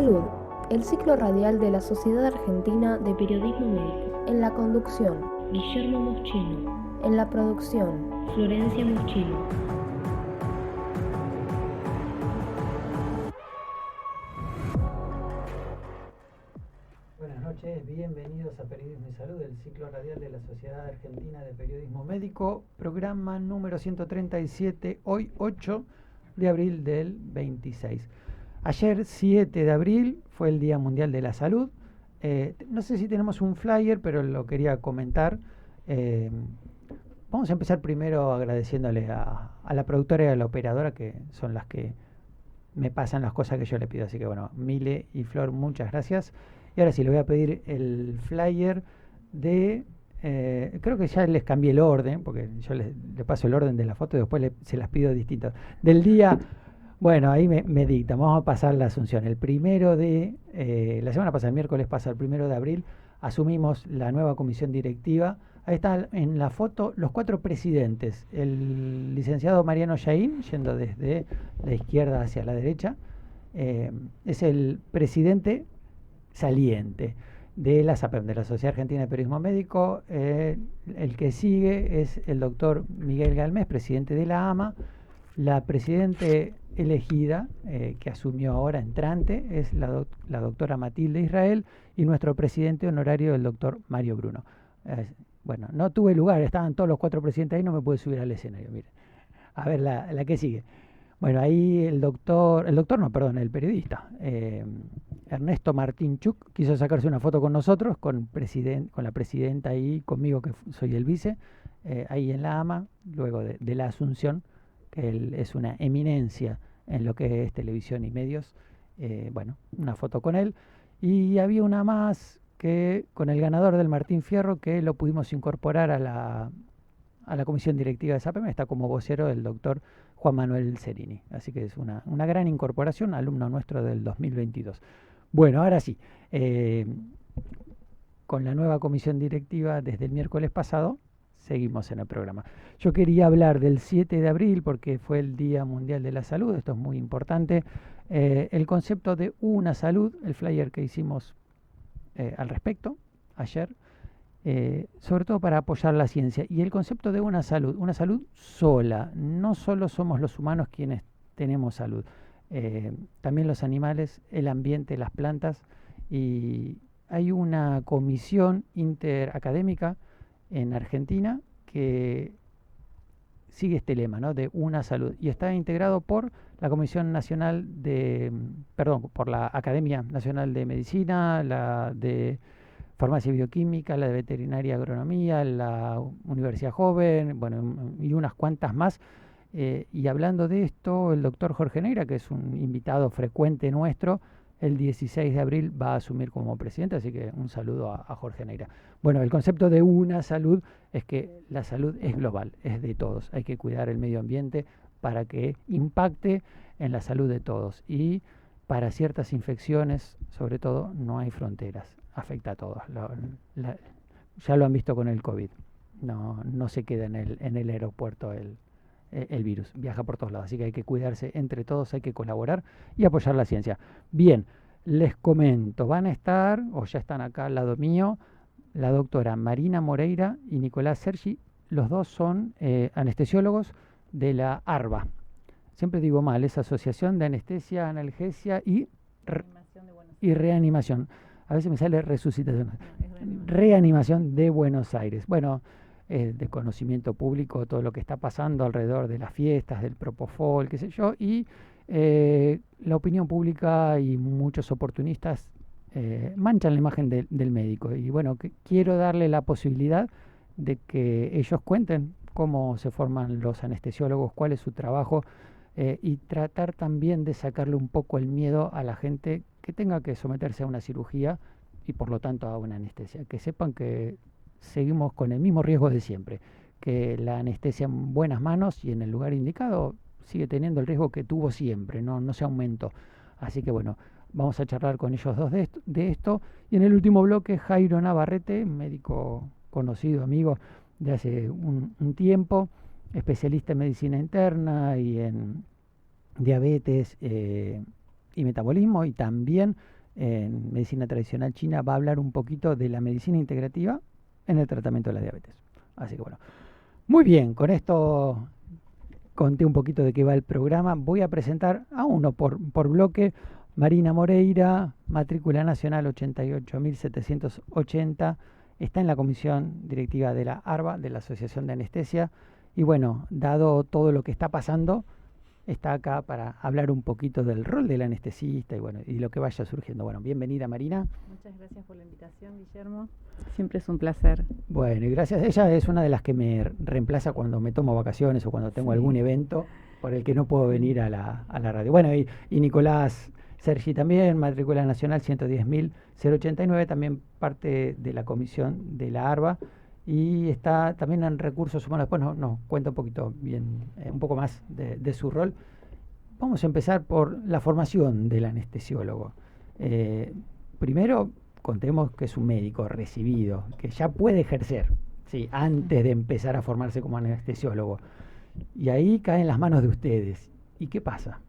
Salud, el ciclo radial de la Sociedad Argentina de Periodismo Médico. En la conducción, Guillermo Moschino. En la producción, Florencia Moschino. Buenas noches, bienvenidos a Periodismo y Salud, el ciclo radial de la Sociedad Argentina de Periodismo Médico, programa número 137, hoy 8 de abril del 26. Ayer 7 de abril fue el Día Mundial de la Salud. No sé si tenemos un flyer, pero lo quería comentar. Vamos a empezar primero agradeciéndole a la productora y a la operadora, que son las que me pasan las cosas que yo le pido. Así que bueno, Mile y Flor, muchas gracias. Y ahora sí, le voy a pedir el flyer de... creo que ya les cambié el orden, porque yo le paso el orden de la foto y después se las pido distintas. Del día... Bueno, ahí me dictan, vamos a pasar la asunción. El primero de, la semana pasada, el miércoles pasado, el 1 de abril, asumimos la nueva comisión directiva. Ahí están en la foto los 4 presidentes. El licenciado Mariano Yaín, yendo desde la izquierda hacia la derecha, es el presidente saliente de la SAPEM, de la Sociedad Argentina de Periodismo Médico. El que sigue es el doctor Miguel Galmés, presidente de la AMA. La presidente elegida, que asumió ahora entrante, es la doctora Matilde Israel, y nuestro presidente honorario, el doctor Mario Bruno. Bueno, no tuve lugar, estaban todos los 4 presidentes ahí, no me pude subir al escenario. Miren. A ver, la que sigue. Bueno, ahí el periodista, Ernesto Martín Chuc, quiso sacarse una foto con nosotros, con la presidenta ahí, conmigo, que soy el vice, ahí en la AMA, luego de la asunción, que él es una eminencia en lo que es televisión y medios. Bueno, una foto con él. Y había una más que con el ganador del Martín Fierro, que lo pudimos incorporar a la comisión directiva de SAPEM. Está como vocero el doctor Juan Manuel Cerini. Así que es una gran incorporación, alumno nuestro del 2022. Bueno, ahora sí, con la nueva comisión directiva desde el miércoles pasado, seguimos en el programa. Yo quería hablar del 7 de abril porque fue el Día Mundial de la Salud, esto es muy importante. El concepto de una salud, el flyer que hicimos al respecto ayer, sobre todo para apoyar la ciencia. Y el concepto de una salud sola. No solo somos los humanos quienes tenemos salud, también los animales, el ambiente, las plantas. Y hay una comisión interacadémica en Argentina que sigue este lema, ¿no?, de una salud, y está integrado por la Comisión Nacional por la Academia Nacional de Medicina, la de Farmacia y Bioquímica, la de Veterinaria y Agronomía, la Universidad Joven, bueno, y unas cuantas más. Y hablando de esto, el doctor Jorge Neira, que es un invitado frecuente nuestro, el 16 de abril va a asumir como presidente, así que un saludo a Jorge Neira. Bueno, el concepto de una salud es que la salud es global, es de todos. Hay que cuidar el medio ambiente para que impacte en la salud de todos. Y para ciertas infecciones, sobre todo, no hay fronteras, afecta a todos. Ya lo han visto con el COVID. No se queda en el aeropuerto el virus, viaja por todos lados, así que hay que cuidarse entre todos, hay que colaborar y apoyar la ciencia. Bien, les comento, van a estar, o ya están acá al lado mío, la doctora Marina Moreira y Nicolás Sergi. Los dos son anestesiólogos de la ARBA. Siempre digo mal, es Asociación de Anestesia, Analgesia y Reanimación. A veces me sale resucitación. Reanimación de Buenos Aires. Bueno, de conocimiento público todo lo que está pasando alrededor de las fiestas, del Propofol, qué sé yo, y la opinión pública y muchos oportunistas manchan la imagen del médico. Y bueno, quiero darle la posibilidad de que ellos cuenten cómo se forman los anestesiólogos, cuál es su trabajo, y tratar también de sacarle un poco el miedo a la gente que tenga que someterse a una cirugía y por lo tanto a una anestesia. Que sepan que seguimos con el mismo riesgo de siempre, que la anestesia en buenas manos y en el lugar indicado sigue teniendo el riesgo que tuvo siempre, no se aumentó. Así que bueno, vamos a charlar con ellos dos de esto. Y en el último bloque, Jairo Navarrete, médico conocido, amigo de hace un tiempo, especialista en medicina interna y en diabetes y metabolismo, y también en medicina tradicional china, va a hablar un poquito de la medicina integrativa en el tratamiento de la diabetes. Así que bueno, muy bien, con esto conté un poquito de qué va el programa. Voy a presentar a uno por bloque. Marina Moreira, matrícula nacional 88.780, está en la comisión directiva de la ARBA, de la Asociación de Anestesia, y bueno, dado todo lo que está pasando, está acá para hablar un poquito del rol del anestesista y bueno, y lo que vaya surgiendo. Bueno, bienvenida Marina. Muchas gracias por la invitación, Guillermo. Siempre es un placer. Bueno, y gracias. Ella es una de las que me reemplaza cuando me tomo vacaciones o cuando tengo algún evento por el que no puedo venir a la radio. Bueno, y Nicolás Sergi también, matrícula nacional 110.089, también parte de la comisión de la ARBA y está también en recursos humanos. Después nos cuenta un poquito bien, un poco más de su rol. Vamos a empezar por la formación del anestesiólogo. Primero, contemos que es un médico recibido, que ya puede ejercer, sí, antes de empezar a formarse como anestesiólogo. Y ahí cae en las manos de ustedes. ¿Y qué pasa?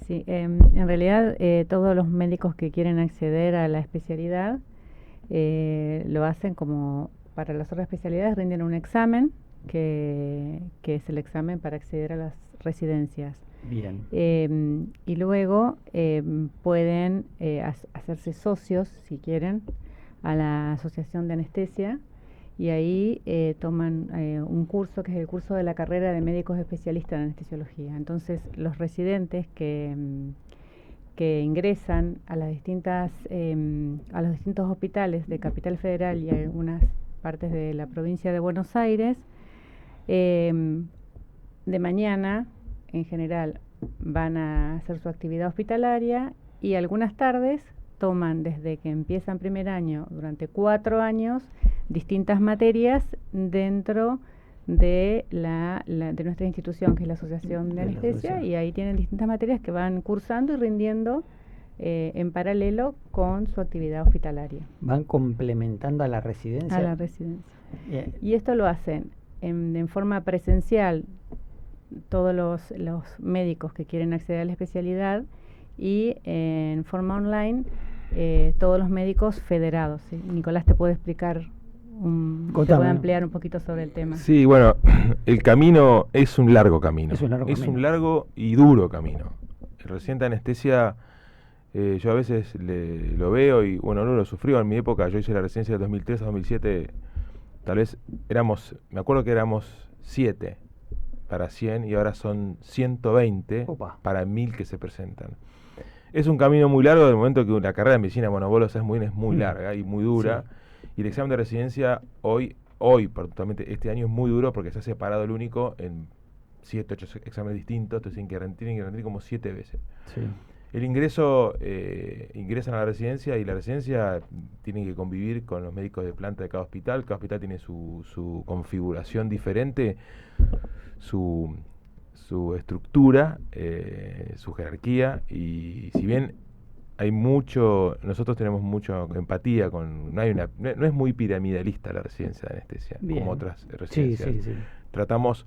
Sí, en realidad todos los médicos que quieren acceder a la especialidad lo hacen como para las otras especialidades, rinden un examen que es el examen para acceder a las residencias. Bien. Y luego pueden hacerse socios, si quieren, a la Asociación de Anestesia y ahí toman un curso que es el curso de la carrera de médicos especialistas en anestesiología. Entonces, los residentes que ingresan a las distintas a los distintos hospitales de Capital Federal y algunas partes de la provincia de Buenos Aires, de mañana, en general, van a hacer su actividad hospitalaria y algunas tardes toman desde que empiezan primer año durante 4 años distintas materias dentro de de nuestra institución, que es la Asociación de Anestesia, y ahí tienen distintas materias que van cursando y rindiendo en paralelo con su actividad hospitalaria. Van complementando a la residencia. A la residencia. Y esto lo hacen en forma presencial todos los médicos que quieren acceder a la especialidad y en forma online todos los médicos federados. ¿Sí? Nicolás te puede explicar, te puede ampliar un poquito sobre el tema. Sí, bueno, el camino es un largo camino. Es un largo y duro camino. El residente de anestesia, yo a veces lo veo y bueno, no lo sufrió en mi época. Yo hice la residencia de 2003 a 2007. Tal vez me acuerdo que éramos 7 para 100 y ahora son 120 para 1000 que se presentan. Es un camino muy largo del momento que la carrera de medicina, bueno, vos lo sabés muy bien, es muy larga y muy dura. Sí. Y el examen de residencia hoy, particularmente este año, es muy duro porque se ha separado el único en 7, 8 exámenes distintos, entonces tienen que rendir como 7 veces. Sí. El ingresan a la residencia y la residencia tiene que convivir con los médicos de planta de cada hospital. Cada hospital tiene su configuración diferente, su estructura, su jerarquía, y si bien nosotros tenemos mucha empatía no es muy piramidalista la residencia de anestesia, bien, como otras residencias. Sí. Tratamos,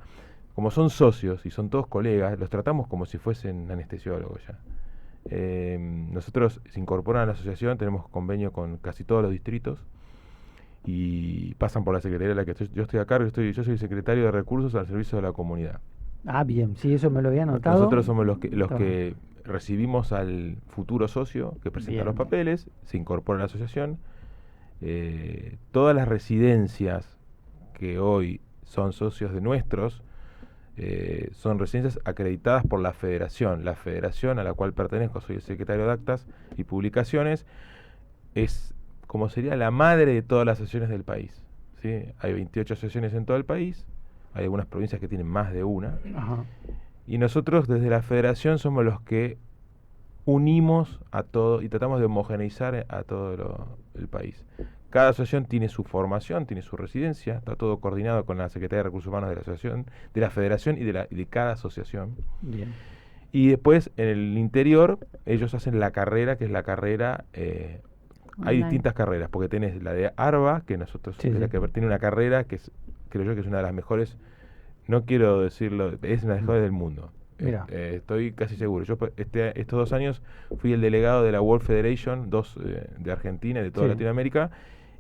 como son socios y son todos colegas, los tratamos como si fuesen anestesiólogos ya. Nosotros se incorporan a la asociación, tenemos convenio con casi todos los distritos y pasan por la secretaría de la que yo estoy a cargo. Yo soy secretario de recursos al servicio de la comunidad. Ah, bien, sí, eso me lo había anotado. Nosotros somos los que recibimos al futuro socio que presenta los papeles, se incorpora a la asociación. Todas las residencias que hoy son socios de nuestros son residencias acreditadas por la federación. La federación a la cual pertenezco, soy el secretario de Actas y Publicaciones, es como sería la madre de todas las asociaciones del país, ¿sí? Hay 28 asociaciones en todo el país, hay algunas provincias que tienen más de una. Ajá. Y nosotros desde la federación somos los que unimos a todo y tratamos de homogeneizar a todo el país. Cada asociación tiene su formación, tiene su residencia, está todo coordinado con la Secretaría de Recursos Humanos de la asociación, de la federación y de cada asociación. Bien. Y después en el interior ellos hacen la carrera, que es la carrera, hay distintas carreras, porque tenés la de ARBA, que nosotros que tiene una carrera que creo yo que es una de las mejores, no quiero decirlo, es una de las mejores del mundo. Mira. Estoy casi seguro. Yo estos 2 años fui el delegado de la World Federation, de Argentina y de toda Sí. Latinoamérica,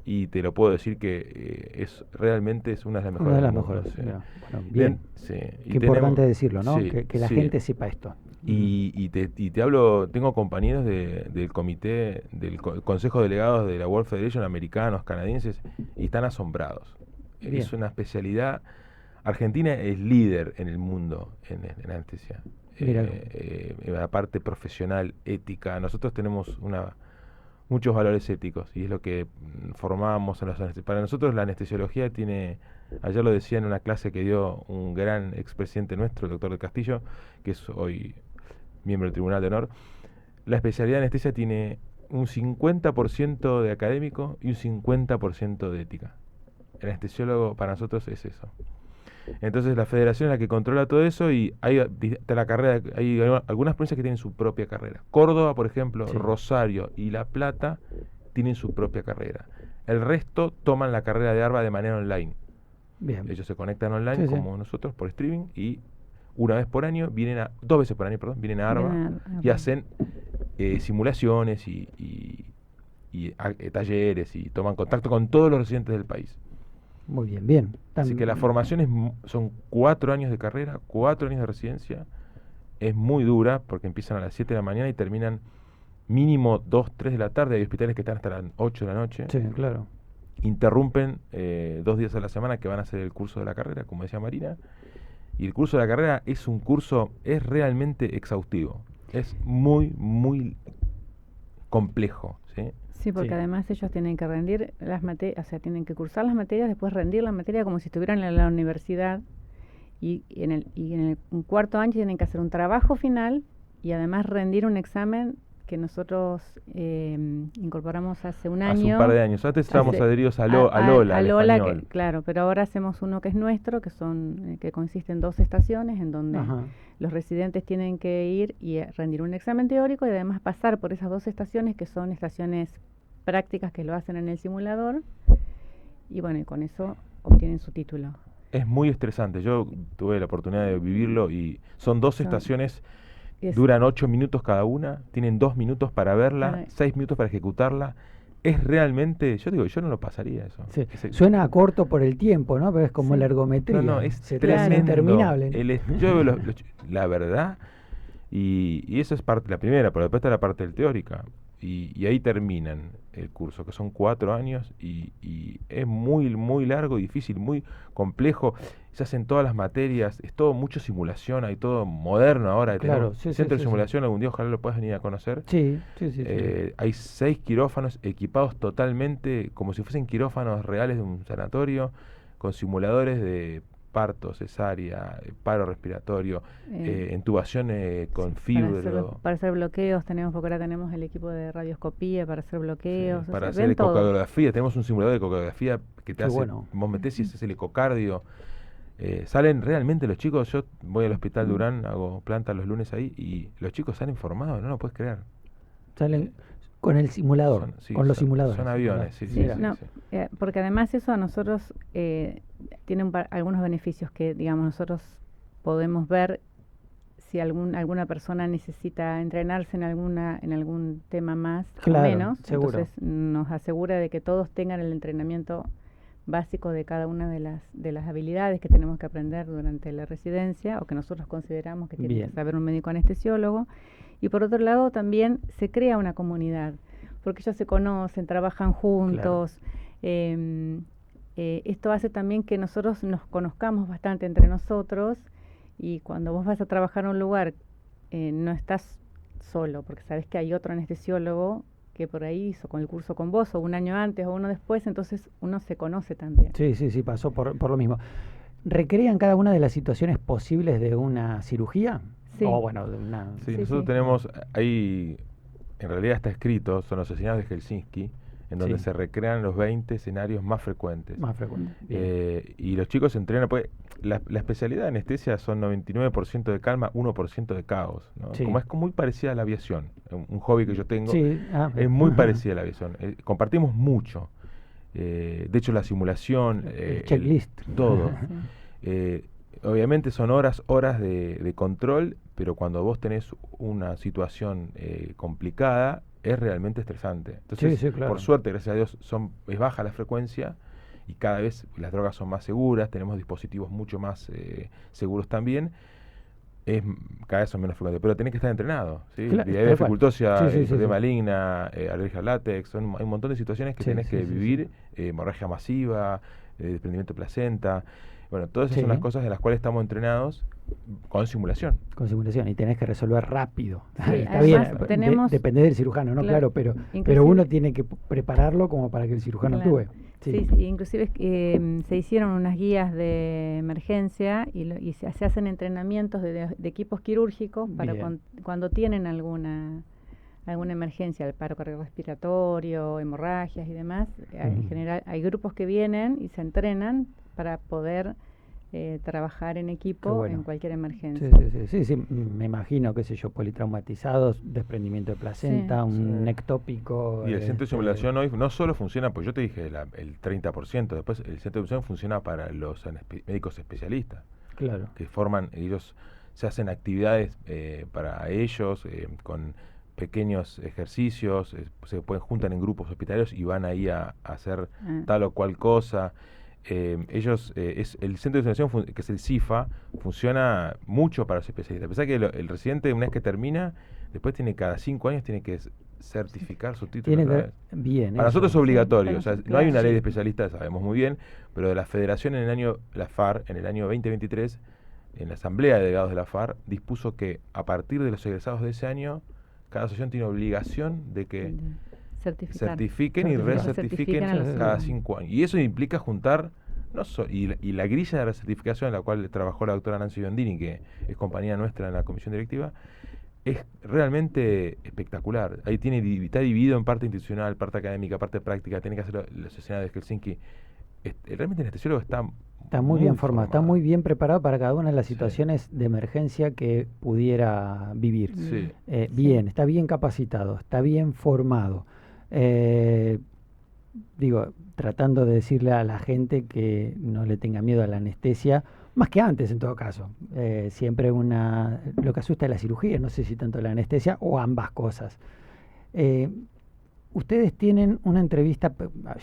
y te lo puedo decir que realmente es una de las mejores. Una de las del mundo, mejores. sí. Mira, bueno, bien. Sí. Qué importante decirlo, ¿no? Sí, Que la sí. gente sepa esto. Y te hablo, tengo compañeros del comité, Consejo de Delegados de la World Federation, americanos, canadienses, y están asombrados. Bien. Es una especialidad. Argentina es líder en el mundo en anestesia. Mira. En la parte profesional, ética. Nosotros tenemos muchos valores éticos y es lo que formábamos en los anestesiólogos. Para nosotros la anestesiología tiene, ayer lo decía en una clase que dio un gran expresidente nuestro, el doctor del Castillo, que es hoy miembro del Tribunal de Honor, la especialidad de anestesia tiene un 50% de académico y un 50% de ética. El anestesiólogo para nosotros es eso. Entonces la federación es la que controla todo eso y hay la carrera, hay algunas provincias que tienen su propia carrera. Córdoba, por ejemplo, Sí. Rosario y La Plata tienen su propia carrera. El resto toman la carrera de ARBA de manera online. Bien. Ellos se conectan online Sí, sí. como nosotros por streaming y una vez por año dos veces por año, perdón, vienen a ARBA Vienen a- y hacen simulaciones y talleres y toman contacto con todos los residentes del país. Muy bien, bien. Así que la formación son 4 años de carrera, 4 años de residencia. Es muy dura porque empiezan a las 7 de la mañana y terminan mínimo 2, 3 de la tarde. Hay hospitales que están hasta las 8 de la noche. Sí, claro. Interrumpen 2 días a la semana que van a hacer el curso de la carrera, como decía Marina. Y el curso de la carrera es realmente exhaustivo. Es muy, muy complejo, ¿sí? Sí, porque Sí. además ellos tienen que rendir las materias, o sea, tienen que cursar las materias, después rendir la materia como si estuvieran en la universidad y en el un cuarto año tienen que hacer un trabajo final y además rendir un examen que nosotros incorporamos hace un año. Hace un par de años. Antes estábamos Hace- adheridos a Lola, al Lola, español. claro, pero ahora hacemos uno que es nuestro, que consiste en 2 estaciones en donde Ajá. los residentes tienen que ir y rendir un examen teórico y además pasar por esas 2 estaciones que son estaciones prácticas que lo hacen en el simulador y bueno, y con eso obtienen su título. Es muy estresante. Yo tuve la oportunidad de vivirlo y son 2 Son- estaciones, Es- duran 8 minutos cada una, tienen 2 minutos para verla, Para- 6 minutos para ejecutarla. Es realmente, yo digo, yo no lo pasaría eso. Sí. Ese- Suena corto por el tiempo, ¿no? Pero es como Sí. la ergometría. No, es Se te hace tremendo. interminable. Yo veo la verdad, y eso es la primera, pero después está la parte del teórica. Y ahí terminan el curso, que son 4 años, y es muy, muy largo, difícil, muy complejo. Se hacen todas las materias, es todo mucho simulación, hay todo moderno ahora. Claro, Tenemos sí, sí, centro de sí, simulación, algún día ojalá lo puedas venir a conocer. Sí, sí, sí. sí. Hay 6 quirófanos equipados totalmente como si fuesen quirófanos reales de un sanatorio, con simuladores de parto, cesárea, paro respiratorio, intubación con fibro. Para hacer bloqueos tenemos, porque ahora tenemos el equipo de radioscopía para hacer bloqueos. Para o sea, hacer ven todo. ecocardiografía, tenemos un simulador de ecocardiografía que te Qué hace, bueno. vos metés y haces el ecocardio. Salen realmente los chicos, yo voy al hospital Durán, hago planta los lunes ahí, y los chicos salen formados, no lo puedes creer. Salen con el simulador, Sí, con los son simuladores. aviones, sí, Sí, sí, no, sí. porque además eso a nosotros tiene algunos beneficios que, digamos, nosotros podemos ver si alguna persona necesita entrenarse en algún tema más Claro, o menos. seguro. Entonces nos asegura de que todos tengan el entrenamiento básico de cada una de las habilidades que tenemos que aprender durante la residencia o que nosotros consideramos que tiene Bien. que saber un médico anestesiólogo. Y por otro lado también se crea una comunidad, porque ellos se conocen, trabajan juntos. Esto hace también que nosotros nos conozcamos bastante entre nosotros y cuando vos vas a trabajar en un lugar no estás solo, porque sabes que hay otro anestesiólogo que por ahí hizo con el curso con vos o un año antes o uno después, entonces uno se conoce también. Sí, sí, sí, pasó por lo mismo. ¿Recrean cada una de las situaciones posibles de una cirugía? Sí. O bueno, de una... Sí, Sí, nosotros sí. tenemos ahí, en realidad está escrito, son los escenarios de Helsinki, en donde Sí. se recrean los 20 escenarios más frecuentes. Más frecuente. Bien. Y los chicos se entrenan, pues la especialidad de anestesia son 99% de calma, 1% de caos, ¿no? Sí. Como es muy parecida a la aviación, un hobby que yo tengo, Sí, es muy ajá. parecida a la aviación. Compartimos mucho. De hecho, la simulación, El checklist. todo. Sí. obviamente son horas de control, pero cuando vos tenés una situación complicada, es realmente estresante. Entonces, Sí, claro. por suerte, gracias a Dios, es baja la frecuencia y cada vez las drogas son más seguras, tenemos dispositivos mucho más seguros también. Cada vez son menos frecuentes, pero tenés que estar entrenado, ¿sí? Claro, Diabetes tal cual. ficultosa, Sí, sí, hipertensión sí. maligna, alergia al látex, hay un montón de situaciones que Sí, tenés que sí, sí, vivir, hemorragia masiva, desprendimiento de placenta, bueno, todas esas Sí. son las cosas de las cuales estamos entrenados con simulación. Con simulación, y tenés que resolver rápido. Sí, Está además bien, tenemos- depende del cirujano, ¿no? Claro, pero inclusive- uno tiene que prepararlo como para que el cirujano Claro. actúe. Sí, inclusive se hicieron unas guías de emergencia y se hacen entrenamientos de equipos quirúrgicos para Bien. cuando tienen alguna emergencia, el paro cardiorrespiratorio, hemorragias y demás. En general hay grupos que vienen y se entrenan para poder trabajar en equipo bueno. en cualquier emergencia. Sí, me imagino, qué sé yo, politraumatizados, desprendimiento de placenta, Sí. un ectópico. Y el centro de simulación hoy no solo funciona, pues yo te dije el 30%, después el centro de simulación funciona para los médicos especialistas, Claro. que ellos se hacen actividades para ellos, con pequeños ejercicios, se juntan en grupos hospitalarios y van ahí a hacer tal o cual cosa. El centro de simulación, que es el CIFA, funciona mucho para los especialistas. A pesar que el residente, una vez que termina, después cada 5 años tiene que certificar su título. Bien. Para nosotros es obligatorio, o sea, no hay una ley de Sí. especialistas, sabemos muy bien, pero de la federación la FAR, en el año 2023, en la asamblea de delegados de la FAR, dispuso que a partir de los egresados de ese año, cada asociación tiene obligación de que certifiquen y recertifiquen cada 5 años. Y eso implica juntar, y la grilla de recertificación en la cual trabajó la doctora Nancy Biondini, que es compañera nuestra en la comisión directiva, es realmente espectacular. Ahí está dividido en parte institucional, parte académica, parte práctica, tiene que hacer la sociedad de Helsinki. Realmente el anestesiólogo está muy bien formado, está muy bien preparado para cada una de las situaciones de emergencia que pudiera vivir. Sí. Bien, está bien capacitado, está bien formado. Tratando de decirle a la gente que no le tenga miedo a la anestesia, más que antes en todo caso. Siempre lo que asusta es la cirugía, no sé si tanto la anestesia o ambas cosas. Ustedes tienen una entrevista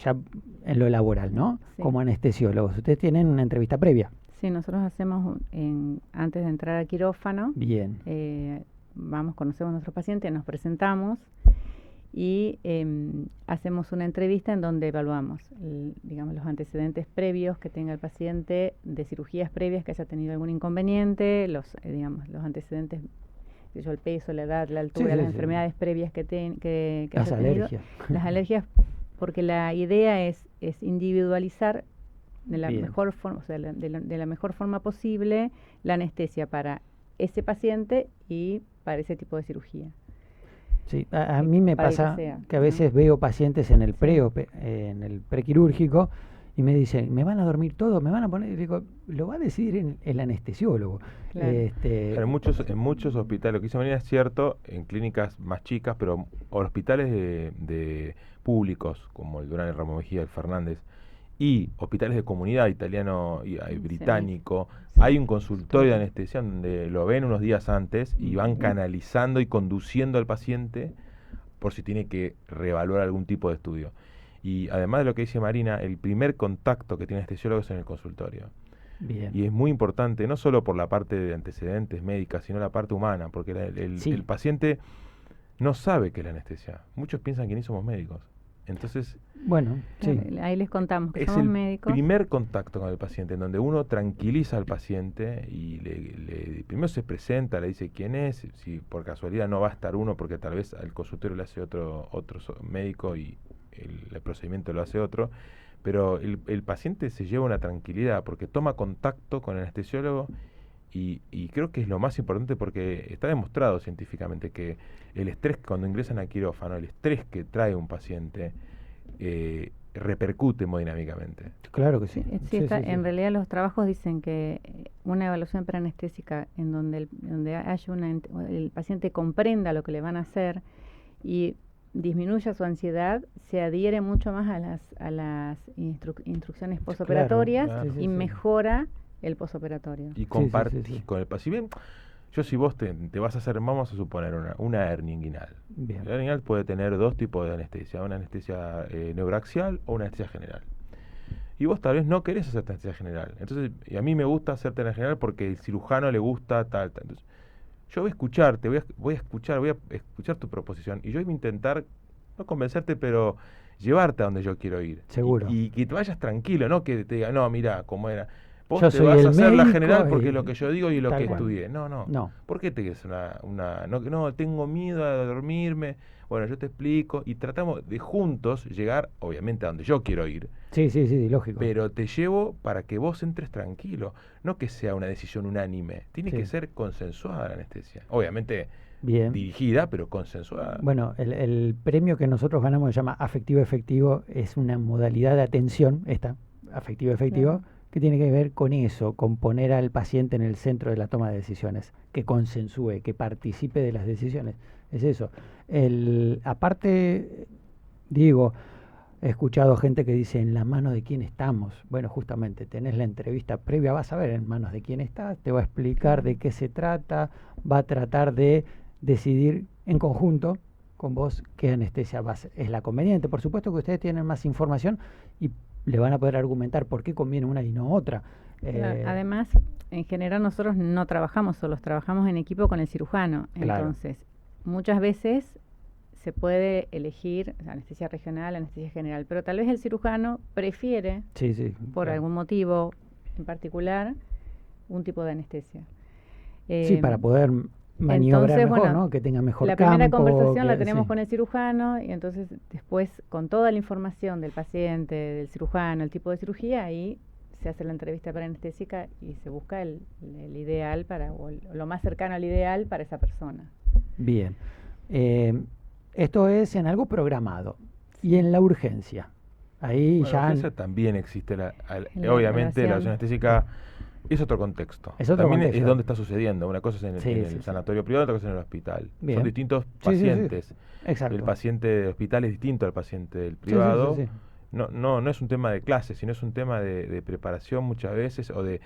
ya en lo laboral, ¿no? Sí. Como anestesiólogos, ustedes tienen una entrevista previa. Sí, nosotros hacemos antes de entrar al quirófano. Bien. Conocemos a nuestros pacientes, nos presentamos y hacemos una entrevista en donde evaluamos, los antecedentes previos que tenga el paciente de cirugías previas que haya tenido algún inconveniente, los antecedentes, el peso, la edad, la altura, las enfermedades previas que las haya tenido, alergias. las alergias, porque la idea es individualizar de la mejor forma, de la mejor forma posible la anestesia para ese paciente y para ese tipo de cirugía. Sí, a mí me pasa que a veces ¿no? veo pacientes en el prequirúrgico y me dicen, ¿me van a dormir todo? ¿Me van a poner? Y digo, lo va a decidir el anestesiólogo. Claro. En muchos hospitales, lo que dice Marina es cierto, en clínicas más chicas, pero hospitales de públicos, como el Durán, el Ramos Mejía, el Fernández, y hospitales de comunidad italiano y británico, hay un consultorio de anestesia donde lo ven unos días antes y van canalizando y conduciendo al paciente por si tiene que reevaluar algún tipo de estudio. Y además de lo que dice Marina, el primer contacto que tiene el anestesiólogo es en el consultorio. Bien. Y es muy importante, no solo por la parte de antecedentes médicas, sino la parte humana, porque el paciente no sabe qué es la anestesia. Muchos piensan que ni somos médicos. Entonces, bueno, ahí les contamos que es somos el médicos. primer contacto con el paciente, en donde uno tranquiliza al paciente y primero se presenta, le dice quién es, si por casualidad no va a estar uno, porque tal vez al consultorio le hace otro médico y el procedimiento lo hace otro, pero el paciente se lleva una tranquilidad porque toma contacto con el anestesiólogo y creo que es lo más importante porque está demostrado científicamente que el estrés cuando ingresan a quirófano, el estrés que trae un paciente repercute hemodinámicamente. Claro que sí. En realidad los trabajos dicen que una evaluación preanestésica en donde el paciente comprenda lo que le van a hacer y disminuya su ansiedad, se adhiere mucho más a las instrucciones posoperatorias y mejora el posoperatorio. Y compartís sí. con el paciente. Si bien, yo si vos te vas a hacer, vamos a suponer una hernia inguinal. Bien. La hernia inguinal puede tener dos tipos de anestesia, una anestesia neuroaxial o una anestesia general. Y vos tal vez no querés hacerte anestesia general. Entonces, y a mí me gusta hacerte anestesia general porque el cirujano le gusta tal. Entonces, yo voy a escucharte, voy a escuchar tu proposición y yo voy a intentar, no convencerte, pero llevarte a donde yo quiero ir. Seguro. Y que te vayas tranquilo, no que te diga, no, mira, cómo era. Vos Yo te soy vas el a hacer la médico general porque y es lo que yo digo y lo tal que cual. estudié. No. No. ¿Por qué te quieres no, tengo miedo a dormirme? Bueno, yo te explico y tratamos de juntos llegar, obviamente, a donde yo quiero ir. Sí, lógico. Pero te llevo para que vos entres tranquilo, no que sea una decisión unánime. Tiene Sí. que ser consensuada la anestesia. Obviamente Bien. dirigida, pero consensuada. Bueno, el premio que nosotros ganamos se llama afectivo efectivo, es una modalidad de atención, afectivo efectivo, Claro. que tiene que ver con eso, con poner al paciente en el centro de la toma de decisiones, que consensúe, que participe de las decisiones. Es eso. Aparte, digo, he escuchado gente que dice, ¿en las manos de quién estamos? Bueno, justamente, tenés la entrevista previa, vas a ver en manos de quién estás, te va a explicar de qué se trata, va a tratar de decidir en conjunto con vos qué anestesia es la conveniente. Por supuesto que ustedes tienen más información y le van a poder argumentar por qué conviene una y no otra. Además, en general nosotros no trabajamos solos, trabajamos en equipo con el cirujano. Claro. Entonces, muchas veces se puede elegir anestesia regional, anestesia general, pero tal vez el cirujano prefiere, por algún motivo en particular, un tipo de anestesia. Sí, para poder maniobrar entonces, mejor, ¿no? Que tenga mejor la campo. primera conversación la tenemos sí. con el cirujano y entonces después con toda la información del paciente, del cirujano, el tipo de cirugía, ahí se hace la entrevista preanestésica y se busca el ideal o lo más cercano al ideal para esa persona. Bien. Esto es en algo programado. Y en la urgencia. Ahí Bueno, ya... la urgencia también existe. La Obviamente la evaluación. anestesica es otro contexto. Es otro También contexto. es donde está sucediendo. Una cosa es en el Sí. sanatorio privado, otra cosa es en el hospital. Bien. Son distintos Sí. pacientes. Exacto. El paciente del hospital es distinto al paciente del privado. Sí. No es un tema de clase, sino es un tema de preparación muchas veces o de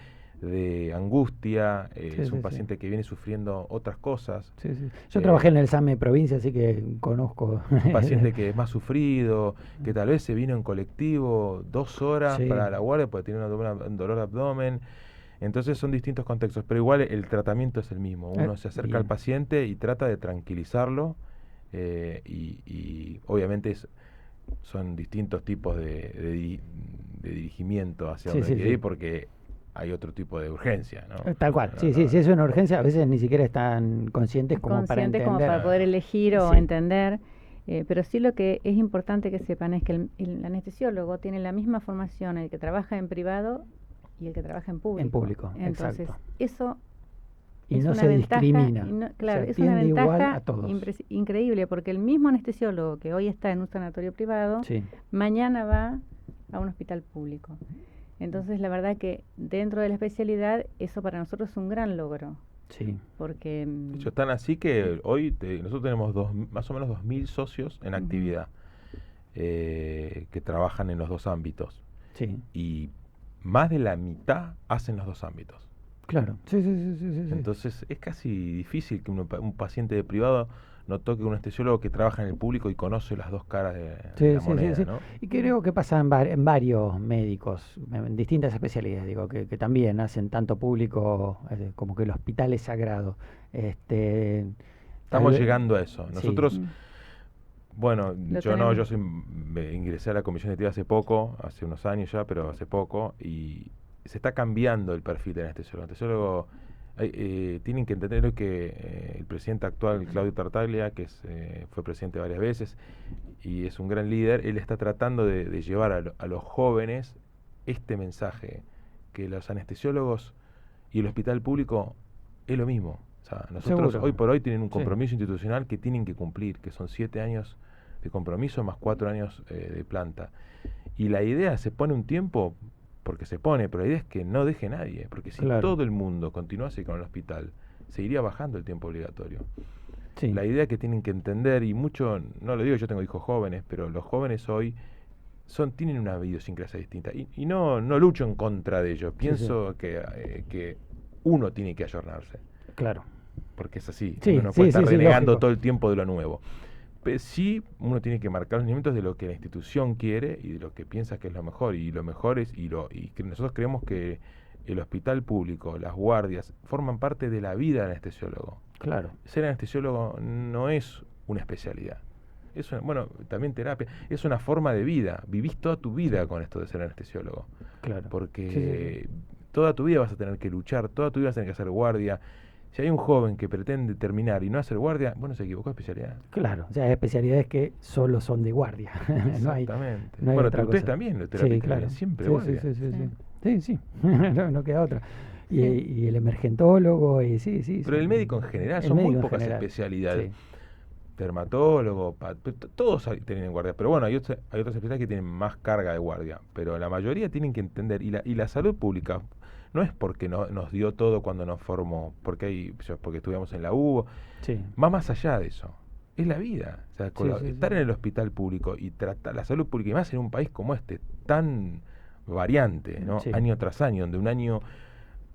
angustia. Es un paciente que viene sufriendo otras cosas. Sí. Yo trabajé en el SAME provincia, así que conozco. Un paciente que es más sufrido, que tal vez se vino en colectivo 2 horas para la guardia porque tiene un dolor de abdomen. Entonces son distintos contextos, pero igual el tratamiento es el mismo. Uno se acerca al paciente y trata de tranquilizarlo y obviamente son distintos tipos de dirigimiento hacia donde quiere ir porque hay otro tipo de urgencia, ¿no? Tal cual, si es una urgencia, a veces ni siquiera están conscientes como para entender. Como para poder elegir o entender. Pero sí lo que es importante que sepan es que el anestesiólogo tiene la misma formación el que trabaja en privado y el que trabaja en público. En público, entonces, exacto. Eso y es no una se ventaja, discrimina. Claro, se es una atiende igual ventaja a todos. increíble, porque el mismo anestesiólogo que hoy está en un sanatorio privado, mañana va a un hospital público. Entonces, la verdad que dentro de la especialidad, eso para nosotros es un gran logro. Sí. Porque... De hecho, están así que hoy nosotros tenemos más o menos 2.000 socios en actividad que trabajan en los dos ámbitos. Sí. Y más de la mitad hacen los dos ámbitos. Claro. Sí. Entonces, es casi difícil que un paciente de privado no toque un anestesiólogo que trabaja en el público y conoce las dos caras de la moneda, ¿no? Y creo que pasa en varios médicos, en distintas especialidades, digo, que también hacen tanto público como que el hospital es sagrado. Estamos llegando a eso. Nosotros, bueno, yo ingresé a la comisión directiva hace unos años ya, pero hace poco, y se está cambiando el perfil del anestesiólogo. El anestesiólogo tienen que entender que el presidente actual, Claudio Tartaglia, que fue presidente varias veces y es un gran líder, él está tratando de llevar a los jóvenes este mensaje, que los anestesiólogos y el hospital público es lo mismo. O sea, nosotros hoy por hoy tienen un compromiso institucional que tienen que cumplir, que son 7 años de compromiso más 4 años de planta. Y la idea se pone un tiempo... porque se pone, pero la idea es que no deje nadie, porque si todo el mundo continuase con el hospital, seguiría bajando el tiempo obligatorio. La idea que tienen que entender, y mucho, no lo digo, yo tengo hijos jóvenes, pero los jóvenes hoy tienen una idiosincrasia distinta. Y no lucho en contra de ellos. Pienso sí. que uno tiene que ayornarse. Claro. Porque es así. Sí, Uno no puede estar renegando lógico. todo el tiempo de lo nuevo. Pero sí, uno tiene que marcar los lineamientos de lo que la institución quiere y de lo que piensa que es lo mejor. Y lo mejor es, que nosotros creemos que el hospital público, las guardias, forman parte de la vida del anestesiólogo. Claro. Ser anestesiólogo no es una especialidad. Bueno, también terapia. Es una forma de vida. Vivís toda tu vida con esto de ser anestesiólogo. Claro. Porque toda tu vida vas a tener que luchar, toda tu vida vas a tener que hacer guardia. Si hay un joven que pretende terminar y no hacer guardia, bueno, se equivocó de especialidad. Claro, o sea, hay especialidades que solo son de guardia. Exactamente. No hay Bueno, otra ustedes cosa. también, los terapeutas, claro. siempre guardia. Sí. No queda otra. Y el emergentólogo, y sí. Pero el médico en general, son muy pocas especialidades. Sí. Dermatólogo, todos tienen guardia. Pero bueno, hay otras especialidades que tienen más carga de guardia. Pero la mayoría tienen que entender. Y la salud pública no es porque nos dio todo cuando nos formó, porque estudiamos en la U, va más allá de eso. Es la vida. O sea, estar en el hospital público y tratar la salud pública, y más en un país como este, tan variante, ¿no? Año tras año, donde un año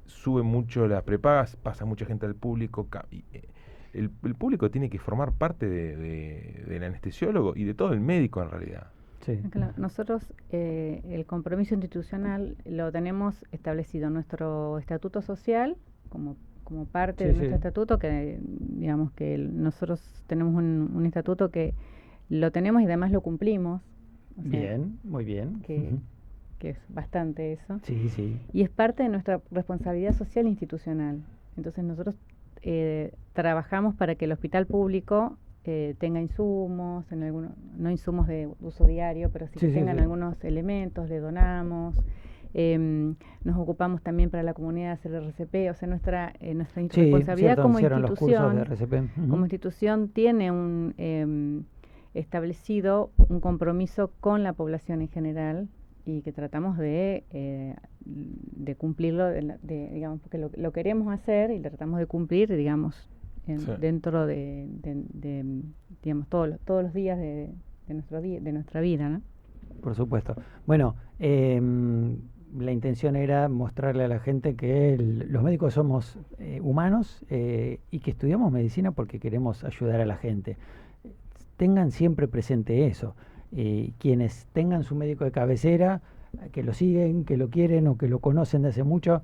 sube mucho las prepagas, pasa mucha gente al público. El público tiene que formar parte del anestesiólogo y de todo el médico en realidad. Sí. Claro, nosotros el compromiso institucional lo tenemos establecido en nuestro estatuto social como parte de nuestro estatuto, que digamos que nosotros tenemos un estatuto que lo tenemos y además lo cumplimos. O sea, bien, muy bien. Que es bastante eso. Sí. Y es parte de nuestra responsabilidad social e institucional. Entonces nosotros trabajamos para que el hospital público tenga insumos, no insumos de uso diario, pero sí que tengan algunos elementos, le donamos. Nos ocupamos también para la comunidad de hacer RCP, o sea, nuestra responsabilidad como institución tiene establecido un compromiso con la población en general y que tratamos de cumplirlo, digamos, porque lo queremos hacer y lo tratamos de cumplir, digamos, dentro de digamos, todos los días de nuestra vida, ¿no? Por supuesto. Bueno, la intención era mostrarle a la gente que los médicos somos humanos y que estudiamos medicina porque queremos ayudar a la gente. Tengan siempre presente eso. Quienes tengan su médico de cabecera, que lo siguen, que lo quieren o que lo conocen de hace mucho,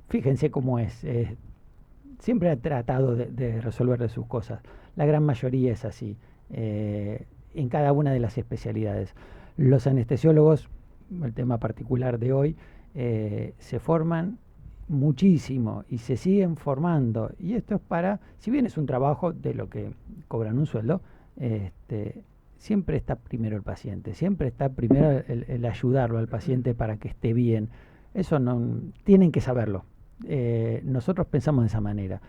fíjense cómo es. Siempre ha tratado de resolverle sus cosas. La gran mayoría es así, en cada una de las especialidades. Los anestesiólogos, el tema particular de hoy, se forman muchísimo y se siguen formando. Y esto es si bien es un trabajo de lo que cobran un sueldo, siempre está primero el paciente, siempre está primero el ayudarlo al paciente para que esté bien. Eso tienen que saberlo. Nosotros pensamos de esa manera.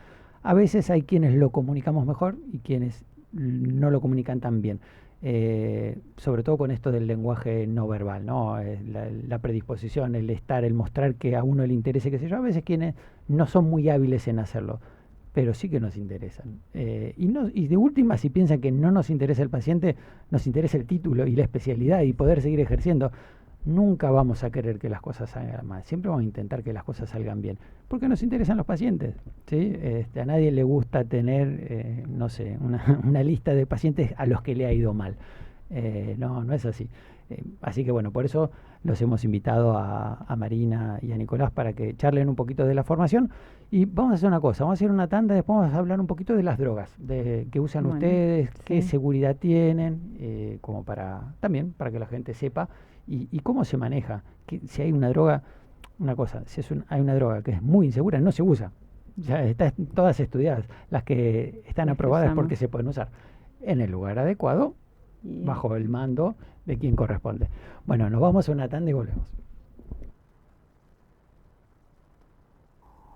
A veces hay quienes lo comunicamos mejor y quienes no lo comunican tan bien. Sobre todo con esto del lenguaje no verbal, ¿no? La predisposición, el mostrar que a uno le interese, qué sé yo. A veces quienes no son muy hábiles en hacerlo, pero sí que nos interesan. Y de última, si piensan que no nos interesa el paciente, nos interesa el título y la especialidad y poder seguir ejerciendo. Nunca vamos a querer que las cosas salgan mal, siempre vamos a intentar que las cosas salgan bien, porque nos interesan los pacientes, ¿sí? A nadie le gusta tener, no sé, una lista de pacientes a los que le ha ido mal. No es así. Así que bueno, por eso los hemos invitado a Marina y a Nicolás para que charlen un poquito de la formación. Y vamos a hacer una cosa, vamos a hacer una tanda, después vamos a hablar un poquito de las drogas, que usan ustedes, qué seguridad tienen, como también para que la gente sepa. Y cómo se maneja, que si hay una droga, hay una droga que es muy insegura, no se usa. Ya están todas estudiadas. Las que están aprobadas porque se pueden usar en el lugar adecuado, bajo el mando de quien corresponde. Bueno, nos vamos a una tanda y volvemos.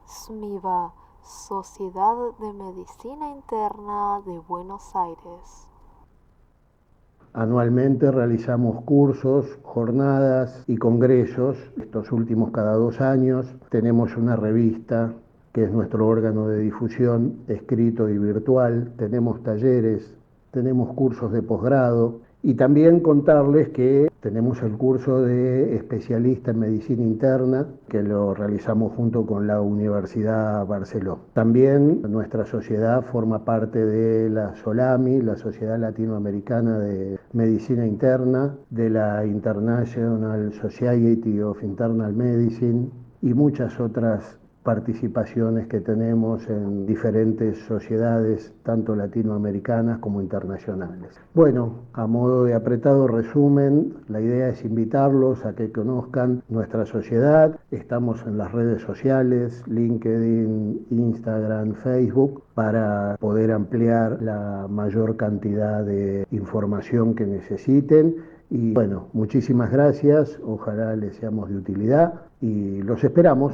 SMIVA, Sociedad de Medicina Interna de Buenos Aires. Anualmente realizamos cursos, jornadas y congresos. Estos últimos cada 2 años. Tenemos una revista que es nuestro órgano de difusión, escrito y virtual. Tenemos talleres, tenemos cursos de posgrado Y también contarles que tenemos el curso de especialista en medicina interna, que lo realizamos junto con la Universidad Barceló. También nuestra sociedad forma parte de la SOLAMI, la Sociedad Latinoamericana de Medicina Interna, de la International Society of Internal Medicine y muchas otras participaciones que tenemos en diferentes sociedades, tanto latinoamericanas como internacionales. Bueno, a modo de apretado resumen, la idea es invitarlos a que conozcan nuestra sociedad. Estamos en las redes sociales, LinkedIn, Instagram, Facebook, para poder ampliar la mayor cantidad de información que necesiten. Y bueno, muchísimas gracias, ojalá les seamos de utilidad y los esperamos.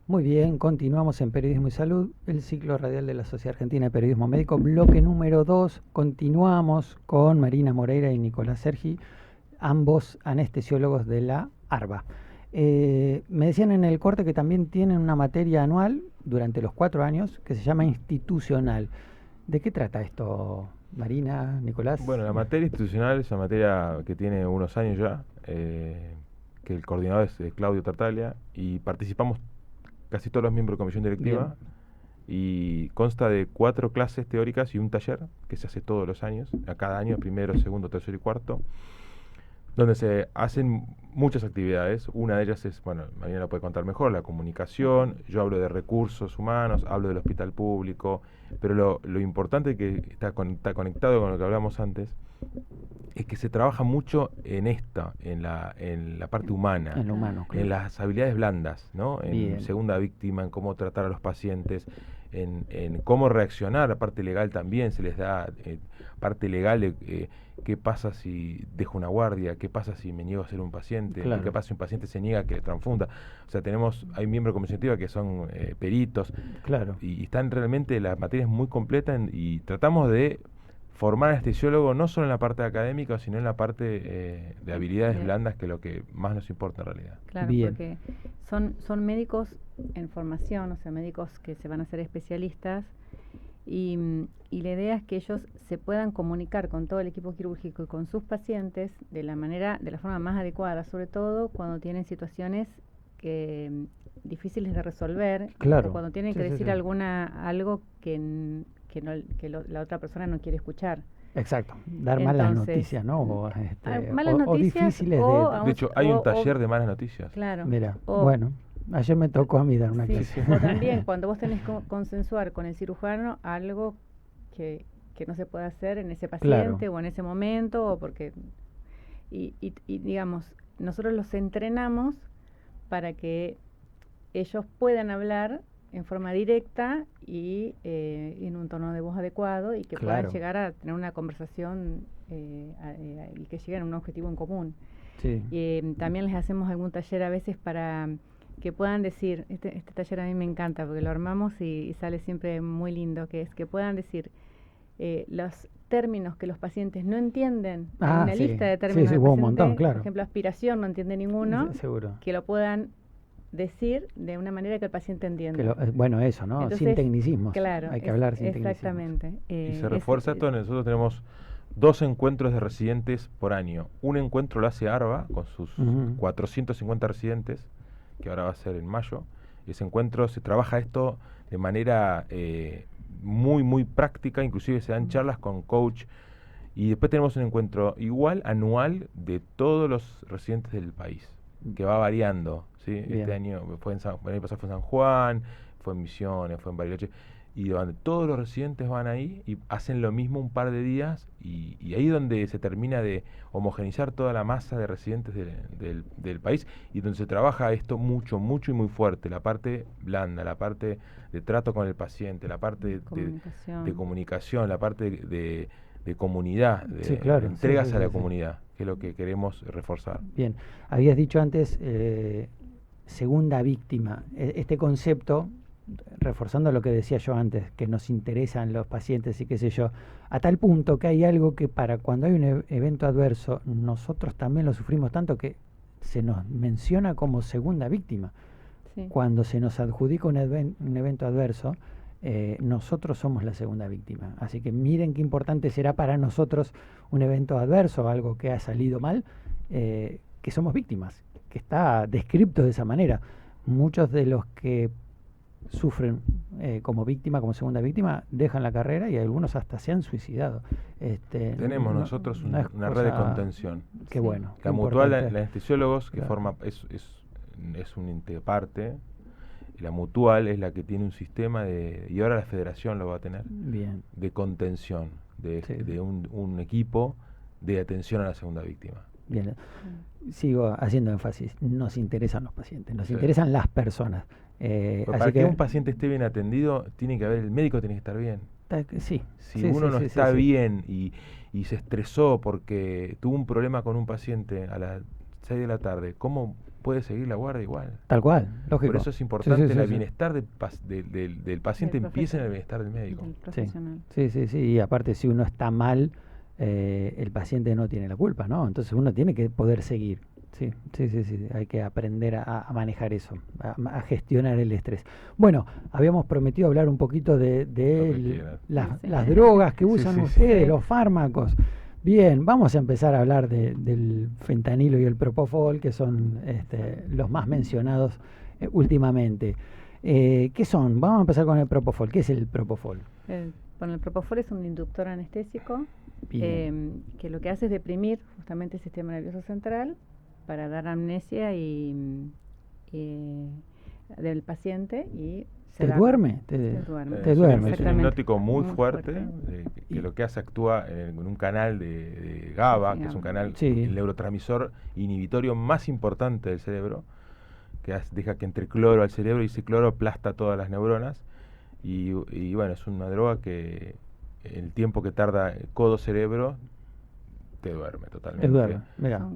Muy bien, continuamos en Periodismo y Salud, el ciclo radial de la Sociedad Argentina de Periodismo Médico, bloque número 2. Continuamos con Marina Moreira y Nicolás Sergi, ambos anestesiólogos de la ARBA. Me decían en el corte que también tienen una materia anual durante los 4 años que se llama institucional. ¿De qué trata esto, Marina, Nicolás? Bueno, la materia institucional es una materia que tiene unos años ya, que el coordinador es Claudio Tartaglia, y participamos casi todos los miembros de comisión directiva. Bien. Y consta de 4 clases teóricas y un taller que se hace todos los años, a cada año, primero, segundo, tercero y cuarto, donde se hacen muchas actividades. Una de ellas es, bueno, Marina lo puede contar mejor, la comunicación. Yo hablo de recursos humanos, hablo del hospital público, pero lo importante que está conectado con lo que hablamos antes es que se trabaja mucho en la parte humana, en lo humano, claro. En las habilidades blandas, ¿no? En Bien. segunda víctima, en cómo tratar a los pacientes, en cómo reaccionar. La parte legal también se les da parte legal, qué pasa si dejo una guardia, qué pasa si me niego a ser un paciente, claro. qué pasa si un paciente se niega a que le transfunda. O sea, hay miembros de comisión directiva que son peritos, claro. y están realmente las materias muy completas, y tratamos de formar anestesiólogo no solo en la parte académica, sino en la parte de habilidades blandas, que es lo que más nos importa en realidad. Claro, Bien. porque son médicos en formación, o sea, médicos que se van a ser especialistas, y la idea es que ellos se puedan comunicar con todo el equipo quirúrgico y con sus pacientes de la forma más adecuada, sobre todo cuando tienen situaciones difíciles de resolver, claro. o cuando tienen que decir algo que la otra persona no quiere escuchar. Exacto, dar malas noticias, ¿no? Malas noticias, o difíciles de hecho, hay un taller de malas noticias. Claro. Mira, bueno, ayer me tocó a mí dar una clase. O también cuando vos tenés que consensuar con el cirujano algo que no se puede hacer en ese paciente, claro, o en ese momento, o porque y digamos, nosotros los entrenamos para que ellos puedan hablar en forma directa y en un tono de voz adecuado, y que claro, puedan llegar a tener una conversación y que lleguen a un objetivo en común. Sí. También les hacemos algún taller a veces para que puedan decir, este taller a mí me encanta porque lo armamos y sale siempre muy lindo, que es que puedan decir los términos que los pacientes no entienden. Hay una lista de términos. Sí, un montón, claro. Por ejemplo, aspiración no entiende ninguno. Seguro. Que lo puedan decir de una manera que el paciente entienda. Bueno, eso, ¿no? Entonces, sin tecnicismos. Claro, hay que hablar sin exactamente. tecnicismos. Y se refuerza esto. Nosotros tenemos 2 encuentros de residentes por año. Un encuentro lo hace ARBA con sus 450 residentes, que ahora va a ser en mayo. Y ese encuentro se trabaja esto de manera muy, muy práctica. Inclusive se dan charlas con coach. Y después tenemos un encuentro igual, anual, de todos los residentes del país, que va variando, ¿sí? Este año el año pasado fue en San Juan, fue en Misiones, fue en Bariloche, y donde todos los residentes van ahí y hacen lo mismo un par de días, y ahí donde se termina de homogeneizar toda la masa de residentes del país, y donde se trabaja esto mucho, mucho y muy fuerte, la parte blanda, la parte de trato con el paciente, la parte de comunicación, la parte de comunidad, de entregas a la comunidad, que es lo que queremos reforzar. Bien, habías dicho antes segunda víctima. Este concepto reforzando lo que decía yo antes, que nos interesan los pacientes y qué sé yo, a tal punto que hay algo que para cuando hay un evento adverso, nosotros también lo sufrimos tanto que se nos menciona como segunda víctima. Sí. Cuando se nos adjudica un evento adverso, nosotros somos la segunda víctima. Así que miren qué importante será para nosotros un evento adverso, algo que ha salido mal, que somos víctimas, que está descrito de esa manera. Muchos de los que sufren como víctima, como segunda víctima, dejan la carrera y algunos hasta se han suicidado. Tenemos nosotros una red de contención. Qué bueno. La Mutual, la anestesiólogos, que forma es un parte. La Mutual es la que tiene un sistema y ahora la Federación lo va a tener, bien, de contención, de un equipo de atención a la segunda víctima. Bien, sigo haciendo énfasis, nos interesan los pacientes, nos interesan las personas. Así para que un paciente esté bien atendido, el médico tiene que estar bien. Sí. Si uno no está bien y se estresó porque tuvo un problema con un paciente a las 6 de la tarde, ¿cómo puede seguir la guardia igual? Tal cual, lógico. Por eso es importante el bienestar del paciente empieza en el bienestar del médico. Sí, y aparte si uno está mal, el paciente no tiene la culpa, ¿no? Entonces uno tiene que poder seguir. Sí, hay que aprender a manejar eso, a gestionar el estrés. Bueno, habíamos prometido hablar un poquito de las drogas que usan ustedes, los fármacos. Bien, vamos a empezar a hablar del fentanilo y el propofol, que son los más mencionados últimamente. ¿Qué son? Vamos a empezar con el propofol. ¿Qué es el propofol? El propofol es un inductor anestésico que lo que hace es deprimir justamente el sistema nervioso central para dar amnesia del paciente y ¿Te duerme? Te duerme. Es un hipnótico muy fuerte que lo que hace actúa en un canal de GABA, que es un canal, el neurotransmisor inhibitorio más importante del cerebro, que deja que entre cloro al cerebro y ese cloro aplasta todas las neuronas. Y bueno, es una droga que el tiempo que tarda codo-cerebro te duerme totalmente. Te duerme, mira,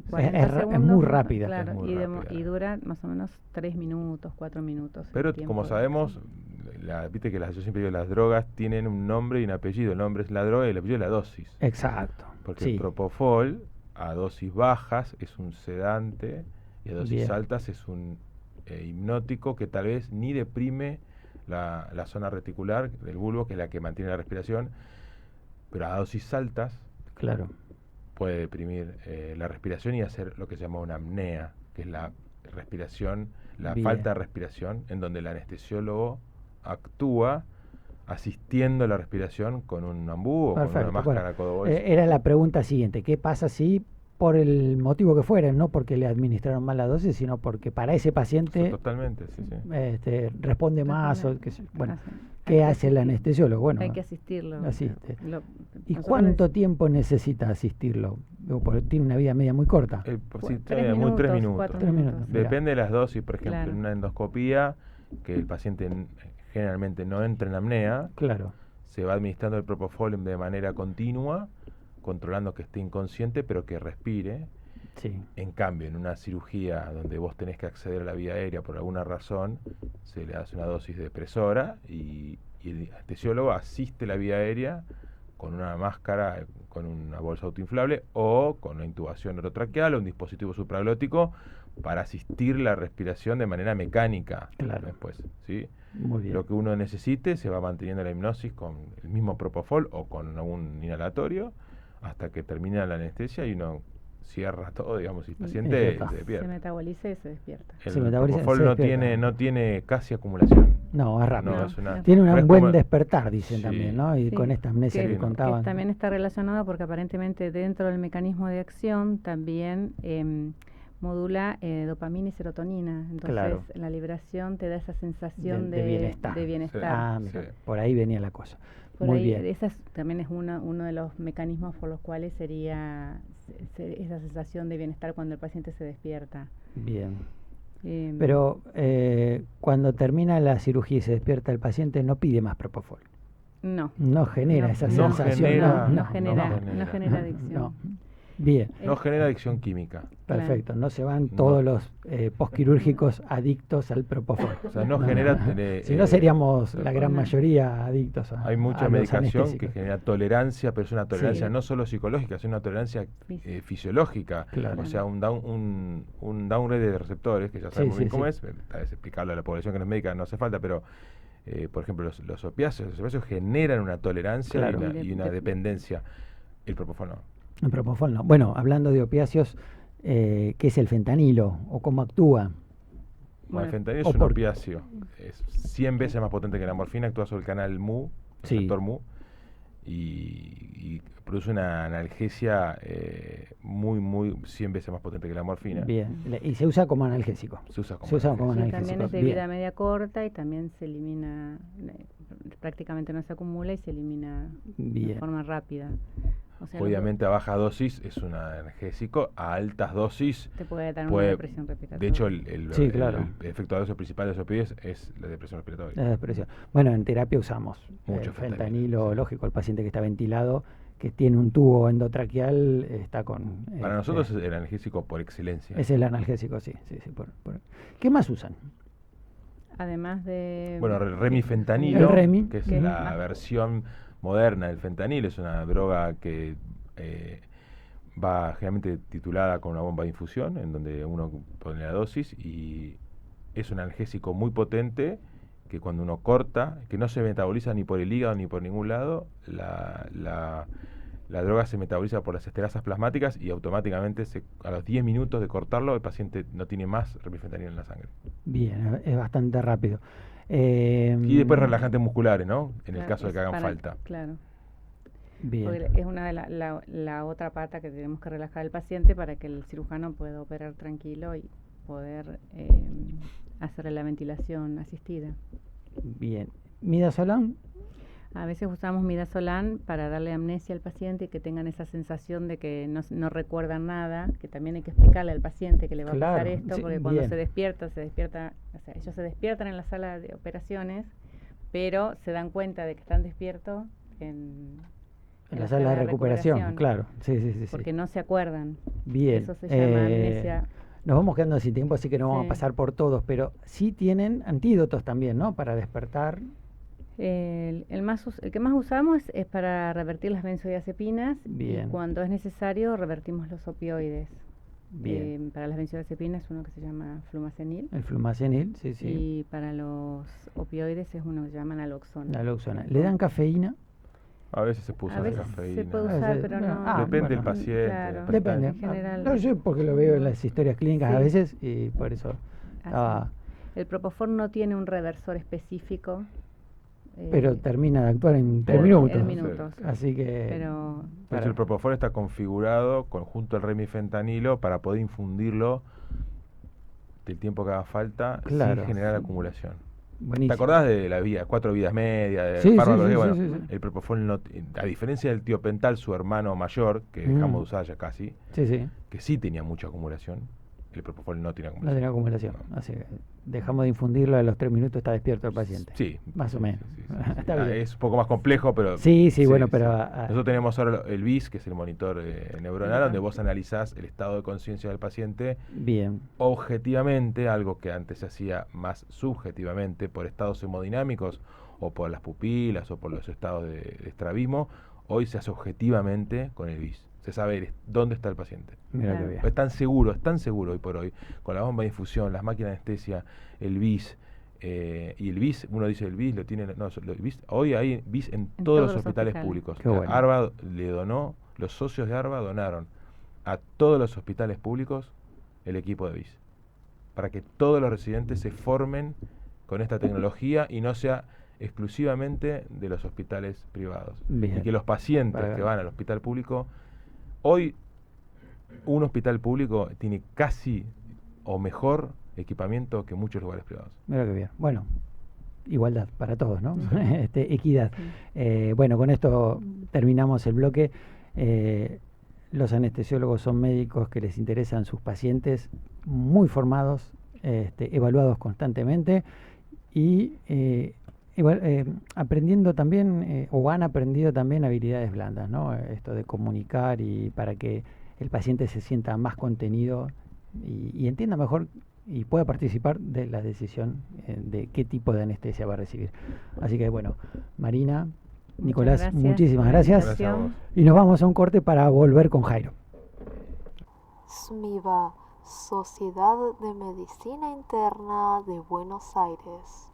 es muy rápida. Claro, es muy rápida. Y dura más o menos 3 minutos, 4 minutos. Pero como sabemos, viste que yo siempre digo, las drogas tienen un nombre y un apellido. El nombre es la droga y el apellido es la dosis. Exacto. Porque el propofol a dosis bajas es un sedante y a dosis altas es un hipnótico que tal vez ni deprime la zona reticular del bulbo, que es la que mantiene la respiración, pero a dosis altas puede deprimir la respiración y hacer lo que se llama una apnea, que es la respiración, falta de respiración, en donde el anestesiólogo actúa asistiendo a la respiración con un ambú o con una máscara codo-bolsa. Era la pregunta siguiente: ¿qué pasa si por el motivo que fuera, no porque le administraron mal la dosis, sino porque para ese paciente totalmente, responde más? ¿Qué hace el anestesiólogo? Bueno, hay que asistirlo. Asiste. ¿Y cuánto tiempo necesita asistirlo? Porque tiene una vida media muy corta. 3 minutos. 3 minutos. Depende de las dosis, por ejemplo, en una endoscopía, que el paciente generalmente no entra en apnea, se va administrando el propofol de manera continua, controlando que esté inconsciente pero que respire. En cambio, en una cirugía donde vos tenés que acceder a la vía aérea por alguna razón, se le hace una dosis depresora y el anestesiólogo asiste la vía aérea con una máscara, con una bolsa autoinflable o con una intubación orotraqueal o un dispositivo supraglótico para asistir la respiración de manera mecánica después, ¿sí? Muy bien. Lo que uno necesite, se va manteniendo la hipnosis con el mismo propofol o con algún inhalatorio hasta que termina la anestesia y uno cierra todo, digamos, y el paciente se despierta. Se metaboliza y se despierta. El propofol no tiene casi acumulación. No, es rápido. No, tiene un buen despertar, dicen también, ¿no? Y con esta amnesia que contaban. Que también está relacionado porque aparentemente dentro del mecanismo de acción también modula dopamina y serotonina. Entonces la liberación te da esa sensación de bienestar. Mira, por ahí venía la cosa. Muy bien. Esa también es uno de los mecanismos por los cuales sería esa sensación de bienestar cuando el paciente se despierta. Bien. Pero cuando termina la cirugía y se despierta el paciente, no pide más propofol. No. No genera esa sensación. No genera adicción. Bien, No genera adicción química. perfecto. No se van No. todos los posquirúrgicos adictos al propofol. O sea, no genera... Si no seríamos la gran mayoría adictos a Hay mucha a los medicación que anestésicos. genera tolerancia, pero es una tolerancia Sí. no solo psicológica, sino una tolerancia Física. fisiológica. Claro. O sea, un downgrade de receptores, que ya Sí, sabemos sí, bien cómo sí. es, tal vez explicarlo a la población que no es médica no hace falta, pero por ejemplo, los opiáceos generan una tolerancia Claro. y una dependencia. El propofol no. El propofol no. Bueno, hablando de opiáceos, ¿qué es el fentanilo o cómo actúa? Bueno, el fentanilo o es un por- opiáceo. Es 100 veces más potente que la morfina, actúa sobre el canal MU, Sí. receptor MU, y produce una analgesia muy 100 veces más potente que la morfina. Bien. Y se usa como analgésico. Se usa como Se usa como analgésico. Sí, también analgésico. es de Bien. vida media corta y también se elimina, prácticamente no se acumula y se elimina de Bien. forma rápida. O sea, Obviamente a baja dosis es un analgésico, a altas dosis te puede dar puede- una depresión respiratoria. de hecho Sí, claro. el efecto adverso principal de los opioides es la depresión respiratoria. La depresión. Bueno, en terapia usamos Mucho fentanilo, fentanilo, sí. lógico, el paciente que está ventilado, que tiene un tubo endotraqueal, está con... Para nosotros es el analgésico por excelencia. es el analgésico, sí. ¿Qué más usan? Además de... Bueno, el remifentanilo, El Remi. que es Que es la más- versión moderna del fentanilo, es una droga que va generalmente titulada con una bomba de infusión, en donde uno pone la dosis, y es un analgésico muy potente que cuando uno corta, que no se metaboliza ni por el hígado ni por ningún lado, la droga se metaboliza por las esterasas plasmáticas y automáticamente a los 10 minutos de cortarlo el paciente no tiene más remifentanilo en la sangre. Bien, es bastante rápido. Y después relajantes musculares, ¿no? En el Claro, caso de que es hagan para- falta. Claro, Bien. porque es una de la otra pata que tenemos que relajar al paciente para que el cirujano pueda operar tranquilo y poder hacerle la ventilación asistida. Bien. Midazolam, A veces usamos midazolam para darle amnesia al paciente y que tengan esa sensación de que no recuerdan nada, que también hay que explicarle al paciente que le va a pasar Claro, esto, sí, porque cuando bien. se despierta, o sea, ellos se despiertan en la sala de operaciones, pero se dan cuenta de que están despiertos en la sala de recuperación, claro. Sí. porque no se acuerdan. Bien. Eso se llama amnesia. Nos vamos quedando sin tiempo, así que no vamos Sí. a pasar por todos, pero sí tienen antídotos también, ¿no? Para despertar. El que más usamos es para revertir las benzodiazepinas Bien. y cuando es necesario revertimos los opioides. Bien. Para las benzodiazepinas uno que se llama flumazenil El flumazenil, sí. y para los opioides es uno que se llama naloxona. Naloxona. ¿Le dan cafeína? A veces se puso A veces cafeína. se puede A usar, veces- pero bueno, no. Depende del bueno, paciente. claro. Depende. En general. No sé, porque lo veo en las historias clínicas a Sí. veces y por eso Así. estaba... El propofol no tiene un reversor específico. Pero termina de actuar en 3 en minutos. minutos. Así que... Pero De hecho, el propofol está configurado junto al remifentanilo para poder infundirlo del tiempo que haga falta Claro. sin generar acumulación. Buenísimo. ¿Te acordás de la vida, 4 vidas medias, de Sí, sí, fármacos? sí, Bueno, sí. el propofol, no, a diferencia del tiopental, su hermano mayor, que dejamos de usar ya casi, Sí. que sí tenía mucha acumulación, el propofol no tiene No acumulación. tiene acumulación. No. Así que dejamos de infundirlo, a los 3 minutos está despierto el paciente. Sí. Más o menos. Sí. Está Ah, bien. es un poco más complejo, pero... Sí, bueno, pero... Nosotros tenemos ahora el BIS, que es el monitor neuronal, Ajá. donde vos analizás el estado de conciencia del paciente Bien. objetivamente, algo que antes se hacía más subjetivamente por estados hemodinámicos o por las pupilas o por los estados de estrabismo, hoy se hace objetivamente con el BIS. Se sabe dónde está el paciente. Mira Claro. qué bien. Es tan seguro hoy por hoy, con la bomba de infusión, las máquinas de anestesia, el BIS, y el BIS, uno dice el BIS, lo tiene, no, el BIS, hoy hay BIS en todos los hospitales públicos. Qué bueno. ARBA le donó, los socios de ARBA donaron a todos los hospitales públicos el equipo de BIS, para que todos los residentes se formen con esta tecnología y no sea exclusivamente de los hospitales privados. Bien. Y que los pacientes Para- que van al hospital público, hoy un hospital público tiene casi o mejor equipamiento que muchos lugares privados. Mira qué bien. Bueno, igualdad para todos, ¿no? Ujú. Equidad. Sí. Bueno, con esto terminamos el bloque. Los anestesiólogos son médicos que les interesan sus pacientes, muy formados, evaluados constantemente y aprendiendo también, o han aprendido también habilidades blandas, ¿no? Esto de comunicar y para que el paciente se sienta más contenido y entienda mejor y pueda participar de la decisión de qué tipo de anestesia va a recibir. Así que bueno, Marina, Nicolás, muchísimas gracias. Gracias a vos. Y nos vamos a un corte para volver con Jairo. SMIVA, Sociedad de Medicina Interna de Buenos Aires.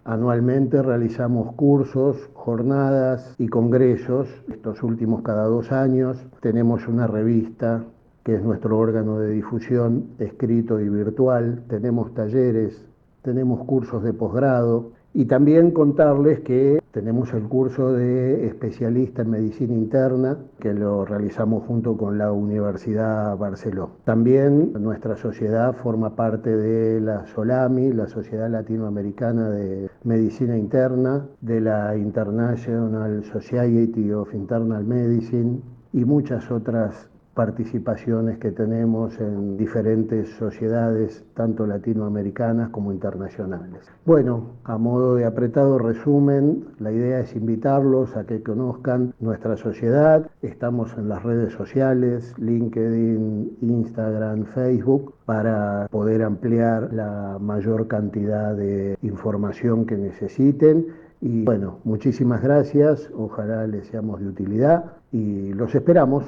Anualmente realizamos cursos, jornadas y congresos. Estos últimos cada 2 años. Tenemos una revista que es nuestro órgano de difusión, escrito y virtual. Tenemos talleres, tenemos cursos de posgrado. Y también contarles que tenemos el curso de especialista en medicina interna, que lo realizamos junto con la Universidad Barceló. También nuestra sociedad forma parte de la SOLAMI, la Sociedad Latinoamericana de Medicina Interna, de la International Society of Internal Medicine y muchas otras participaciones que tenemos en diferentes sociedades, tanto latinoamericanas como internacionales. Bueno, a modo de apretado resumen, la idea es invitarlos a que conozcan nuestra sociedad. Estamos en las redes sociales, LinkedIn, Instagram, Facebook, para poder ampliar la mayor cantidad de información que necesiten. Y bueno, muchísimas gracias, ojalá les seamos de utilidad y los esperamos.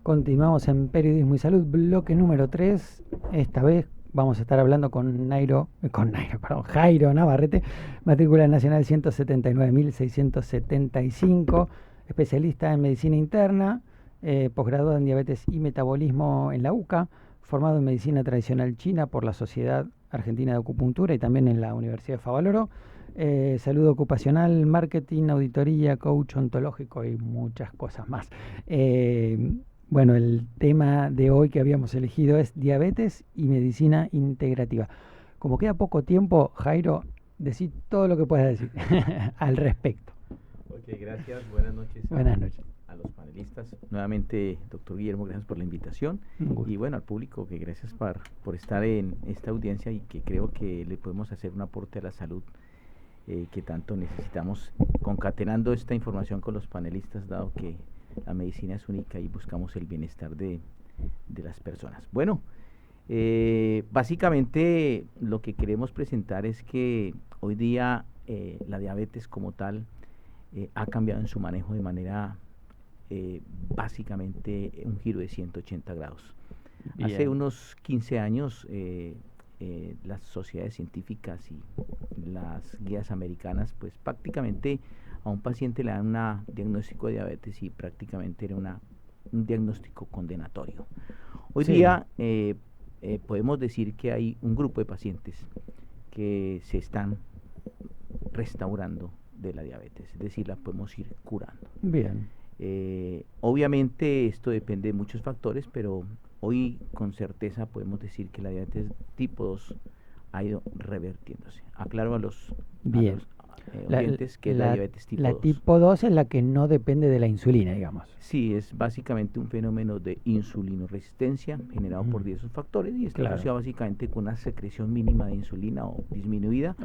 Continuamos en Periodismo y Salud, bloque número 3. Esta vez vamos a estar hablando con Jairo Navarrete, matrícula nacional 179.675, especialista en medicina interna, posgraduado en diabetes y metabolismo en la UCA, formado en medicina tradicional china por la Sociedad Argentina de Acupuntura y también en la Universidad de Favaloro. Salud ocupacional, marketing, auditoría, coach ontológico y muchas cosas más. Bueno, el tema de hoy que habíamos elegido es diabetes y medicina integrativa. Como queda poco tiempo, Jairo, decí todo lo que puedas decir al respecto. Ok, gracias. Buenas noches. Buenas noches. A los panelistas. Nuevamente, doctor Guillermo, gracias por la invitación. Y bueno, al público, que gracias por estar en esta audiencia y que creo que le podemos hacer un aporte a la salud que tanto necesitamos, concatenando esta información con los panelistas, dado que la medicina es única y buscamos el bienestar de las personas. Bueno, básicamente lo que queremos presentar es que hoy día la diabetes como tal ha cambiado en su manejo de manera básicamente un giro de 180 grados. Bien. Hace unos 15 años las sociedades científicas y las guías americanas pues prácticamente a un paciente le dan un diagnóstico de diabetes y prácticamente era un diagnóstico condenatorio. Hoy día podemos decir que hay un grupo de pacientes que se están restaurando de la diabetes, es decir, la podemos ir curando. Bien. Obviamente esto depende de muchos factores, pero hoy con certeza podemos decir que la diabetes tipo 2 ha ido revertiéndose. Aclaro a los oyentes que la diabetes tipo 2. La tipo 2 es la que no depende de la insulina, digamos. Sí, es básicamente un fenómeno de insulinoresistencia generado por diversos factores y está asociado básicamente con una secreción mínima de insulina o disminuida.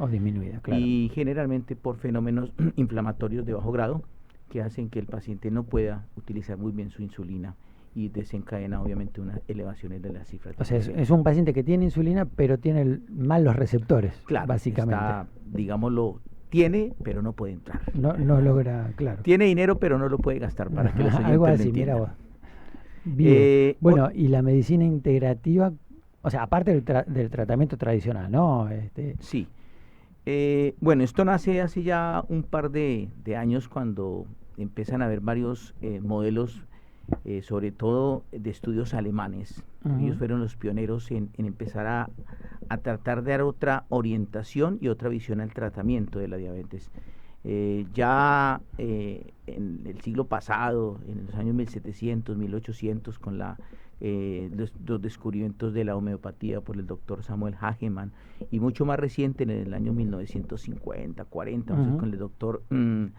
Claro. Y generalmente por fenómenos inflamatorios de bajo grado que hacen que el paciente no pueda utilizar muy bien su insulina y desencadena obviamente una elevación de las cifras. O sea, es un paciente que tiene insulina, pero tiene mal los receptores, claro, básicamente. Está, digámoslo, tiene, pero no puede entrar. No logra, claro. Tiene dinero, pero no lo puede gastar para que los oyentes algo así, lo entiendan. mira vos. Bien. Bueno, y la medicina integrativa, o sea, aparte del tratamiento tradicional, ¿no? Sí. Bueno, esto nace hace ya un par de años cuando empiezan a haber varios modelos, sobre todo de estudios alemanes. Ellos fueron los pioneros en empezar a tratar de dar otra orientación y otra visión al tratamiento de la diabetes. Ya en el siglo pasado, en los años 1700, 1800, con la los descubrimientos de la homeopatía por el doctor Samuel Hahnemann, y mucho más reciente, en el año 1950, 40, o sea, con el doctor Hans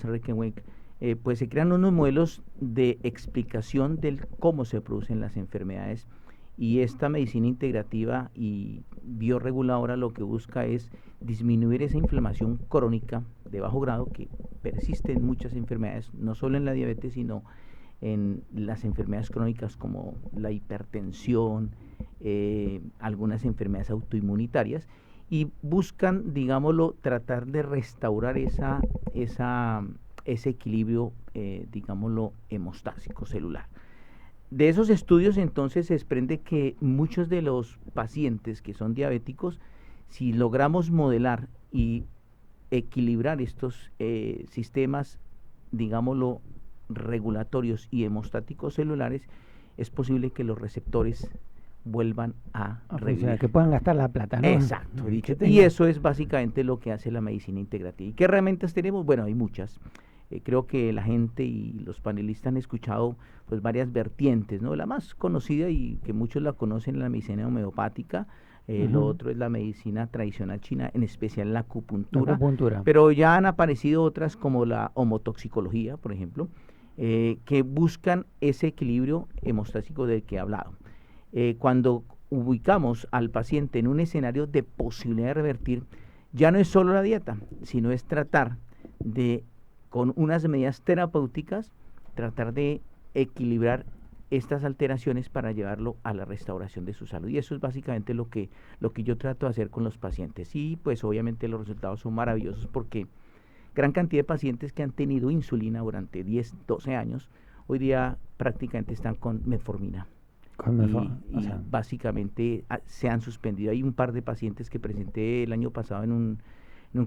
Reckenweck, pues se crean unos modelos de explicación del cómo se producen las enfermedades, y esta medicina integrativa y bioreguladora lo que busca es disminuir esa inflamación crónica de bajo grado que persiste en muchas enfermedades, no solo en la diabetes, sino en las enfermedades crónicas como la hipertensión, algunas enfermedades autoinmunitarias, y buscan, digámoslo, tratar de restaurar ese equilibrio, digámoslo, hemostásico celular. De esos estudios entonces se desprende que muchos de los pacientes que son diabéticos, si logramos modelar y equilibrar estos sistemas, digámoslo, regulatorios y hemostáticos celulares, es posible que los receptores vuelvan a revivir. Que puedan gastar la plata, ¿no? Exacto. Y eso es básicamente lo que hace la medicina integrativa. ¿Y qué herramientas tenemos? Bueno, hay muchas. Creo que la gente y los panelistas han escuchado pues varias vertientes, ¿no? La más conocida y que muchos la conocen es la medicina homeopática. Lo otro es la medicina tradicional china, en especial la acupuntura. Pero ya han aparecido otras como la homotoxicología, por ejemplo, que buscan ese equilibrio hemostásico del que he hablado. Cuando ubicamos al paciente en un escenario de posibilidad de revertir, ya no es solo la dieta, sino es tratar de, con unas medidas terapéuticas, tratar de equilibrar estas alteraciones para llevarlo a la restauración de su salud. Y eso es básicamente lo que yo trato de hacer con los pacientes. Y pues obviamente los resultados son maravillosos, porque gran cantidad de pacientes que han tenido insulina durante 10, 12 años, hoy día prácticamente están con metformina. Y básicamente se han suspendido. Hay un par de pacientes que presenté el año pasado en un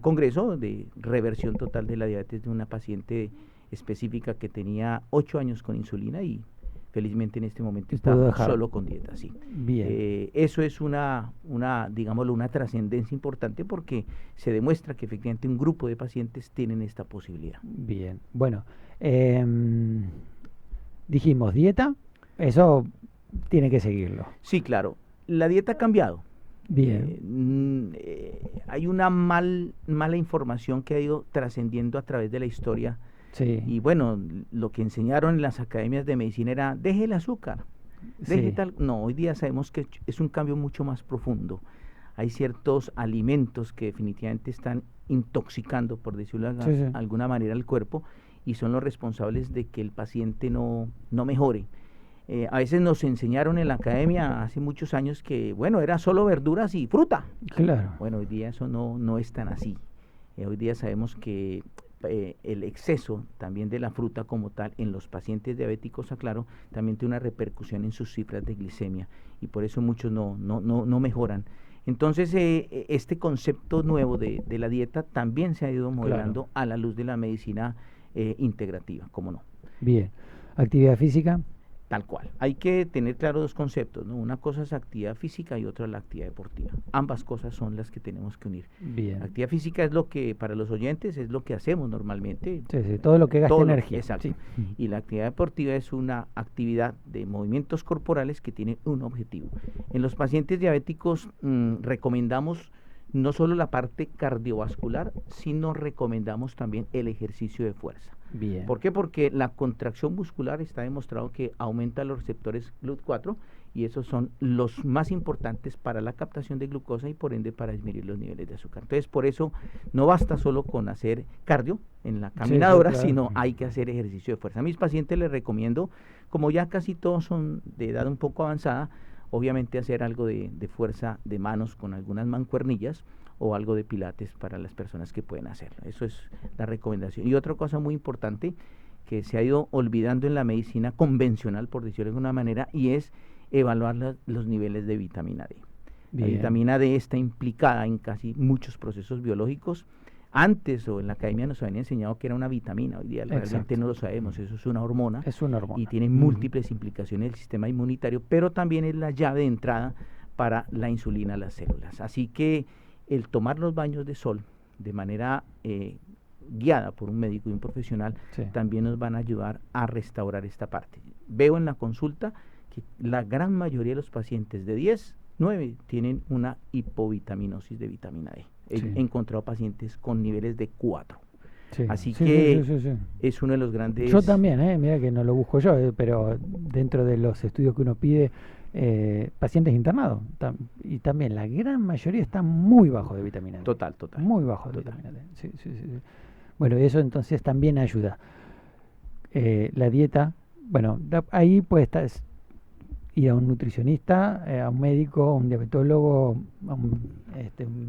congreso de reversión total de la diabetes de una paciente específica que tenía 8 años con insulina y felizmente en este momento está solo con dieta. Sí. Bien. Eso es digámoslo, una trascendencia importante, porque se demuestra que efectivamente un grupo de pacientes tienen esta posibilidad. Bien. Bueno, dijimos dieta, eso tiene que seguirlo. Sí, claro. La dieta ha cambiado. Bien. Hay una mala información que ha ido trascendiendo a través de la historia. Sí. Y bueno, lo que enseñaron en las academias de medicina era, deje el azúcar, deje tal. No, hoy día sabemos que es un cambio mucho más profundo. Hay ciertos alimentos que definitivamente están intoxicando, por decirlo de alguna manera, al cuerpo, y son los responsables de que el paciente no mejore. A veces nos enseñaron en la academia hace muchos años que, bueno, era solo verduras y fruta. Claro. Bueno, hoy día eso no es tan así. Hoy día sabemos que el exceso también de la fruta como tal en los pacientes diabéticos, aclaro, también tiene una repercusión en sus cifras de glicemia, y por eso muchos no mejoran. Entonces, este concepto nuevo de la dieta también se ha ido modelando a la luz de la medicina integrativa, ¿cómo no? Bien. ¿Actividad física? Tal cual. Hay que tener claro dos conceptos, ¿no? Una cosa es actividad física y otra la actividad deportiva. Ambas cosas son las que tenemos que unir. Bien. Actividad física es lo que, para los oyentes, es lo que hacemos normalmente. Sí, todo lo que gasta energía. Exacto. Sí. Y la actividad deportiva es una actividad de movimientos corporales que tiene un objetivo. En los pacientes diabéticos recomendamos no solo la parte cardiovascular, sino recomendamos también el ejercicio de fuerza. Bien. ¿Por qué? Porque la contracción muscular está demostrado que aumenta los receptores GLUT4, y esos son los más importantes para la captación de glucosa y por ende para disminuir los niveles de azúcar. Entonces, por eso no basta solo con hacer cardio en la caminadora, sino hay que hacer ejercicio de fuerza. A mis pacientes les recomiendo, como ya casi todos son de edad un poco avanzada, obviamente hacer algo de fuerza de manos con algunas mancuernillas, o algo de pilates para las personas que pueden hacerlo. Eso es la recomendación. Y otra cosa muy importante que se ha ido olvidando en la medicina convencional, por decirlo de alguna manera, y es evaluar los niveles de vitamina D. Bien. La vitamina D está implicada en casi muchos procesos biológicos. Antes, o en la academia nos habían enseñado que era una vitamina, hoy día realmente no lo sabemos, eso es una hormona. Es una hormona. Y tiene múltiples implicaciones en el sistema inmunitario, pero también es la llave de entrada para la insulina a las células. Así que el tomar los baños de sol de manera guiada por un médico y un profesional, Sí. también nos van a ayudar a restaurar esta parte. Veo en la consulta que la gran mayoría de los pacientes, de 10, 9 tienen una hipovitaminosis de vitamina D. Sí. He encontrado pacientes con niveles de 4. Sí. Así Sí, que sí, sí, sí. es uno de los grandes... Yo también, mira que no lo busco yo, pero dentro de los estudios que uno pide, pacientes internados, y también la gran mayoría están muy bajo de vitamina D. Total. Muy bajo de Total. vitamina D. Sí, sí, sí, sí. Bueno, eso entonces también ayuda. La dieta, bueno, ahí puede estar, ir a un nutricionista, a un médico, a un diabetólogo, a un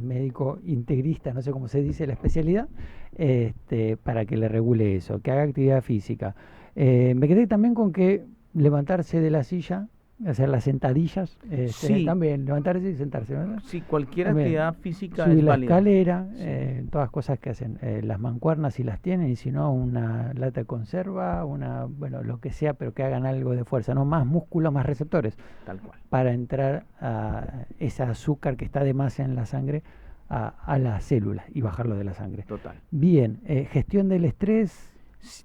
médico integrista, no sé cómo se dice la especialidad, para que le regule eso, que haga actividad física. Me quedé también con que levantarse de la silla, hacer las sentadillas, Sí. también levantarse y sentarse, ¿verdad? Sí, cualquier También. actividad física Subir es la válida. escalera, Sí. todas cosas que hacen. Las mancuernas si las tienen, y si no, una lata de conserva, bueno, lo que sea, pero que hagan algo de fuerza, no más músculo, más receptores, Tal cual. para entrar a ese azúcar que está de más en la sangre a las células y bajarlo de la sangre. Total. Bien, gestión del estrés.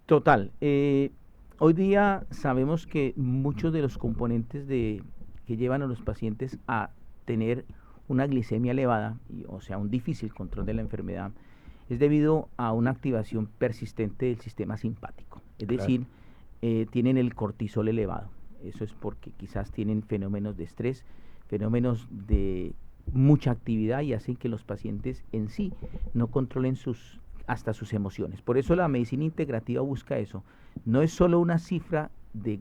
Total. Hoy día sabemos que muchos de los componentes que llevan a los pacientes a tener una glicemia elevada, o sea, un difícil control de la enfermedad, es debido a una activación persistente del sistema simpático. Es decir, tienen el cortisol elevado. Eso es porque quizás tienen fenómenos de estrés, fenómenos de mucha actividad, y hacen que los pacientes en sí no controlen hasta sus emociones. Por eso la medicina integrativa busca eso. No es solo una cifra de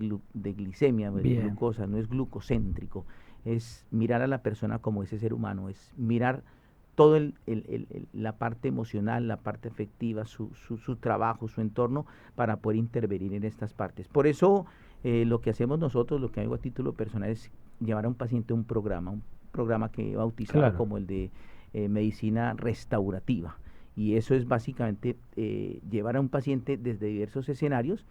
glicemia, de Bien. glucosa, no es glucocéntrico, es mirar a la persona como ese ser humano, es mirar todo la parte emocional, la parte afectiva, su trabajo, su entorno, para poder intervenir en estas partes. Por eso lo que hacemos nosotros, lo que hago a título personal, es llevar a un paciente un programa que he bautizado Claro. como el de medicina restaurativa. Y eso es básicamente llevar a un paciente desde diversos escenarios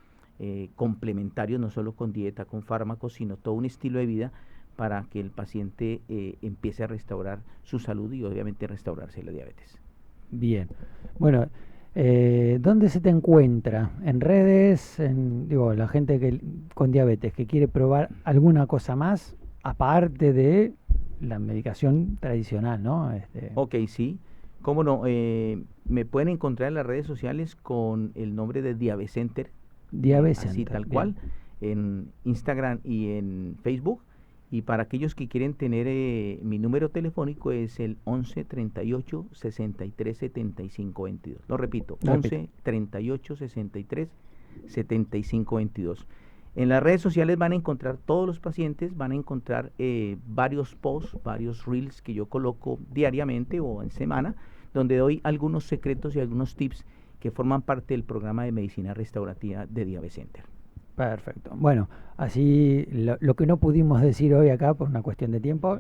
complementarios, no solo con dieta, con fármacos, sino todo un estilo de vida, para que el paciente empiece a restaurar su salud y obviamente restaurarse la diabetes. Bien. Bueno, ¿dónde se te encuentra? ¿En redes? La gente con diabetes que quiere probar alguna cosa más, aparte de la medicación tradicional, ¿no? Ok, sí. ¿Cómo no? Me pueden encontrar en las redes sociales con el nombre de Diabecenter. Diabecenter, así tal bien. cual, en Instagram y en Facebook. Y para aquellos que quieren tener mi número telefónico, es el 11 38 63 75 22. Lo repito, 11 38 63 75 22. En las redes sociales van a encontrar todos los pacientes, van a encontrar varios posts, varios reels que yo coloco diariamente o en semana, donde doy algunos secretos y algunos tips que forman parte del programa de medicina restaurativa de Diabecenter. Perfecto. Bueno, así lo que no pudimos decir hoy acá por una cuestión de tiempo.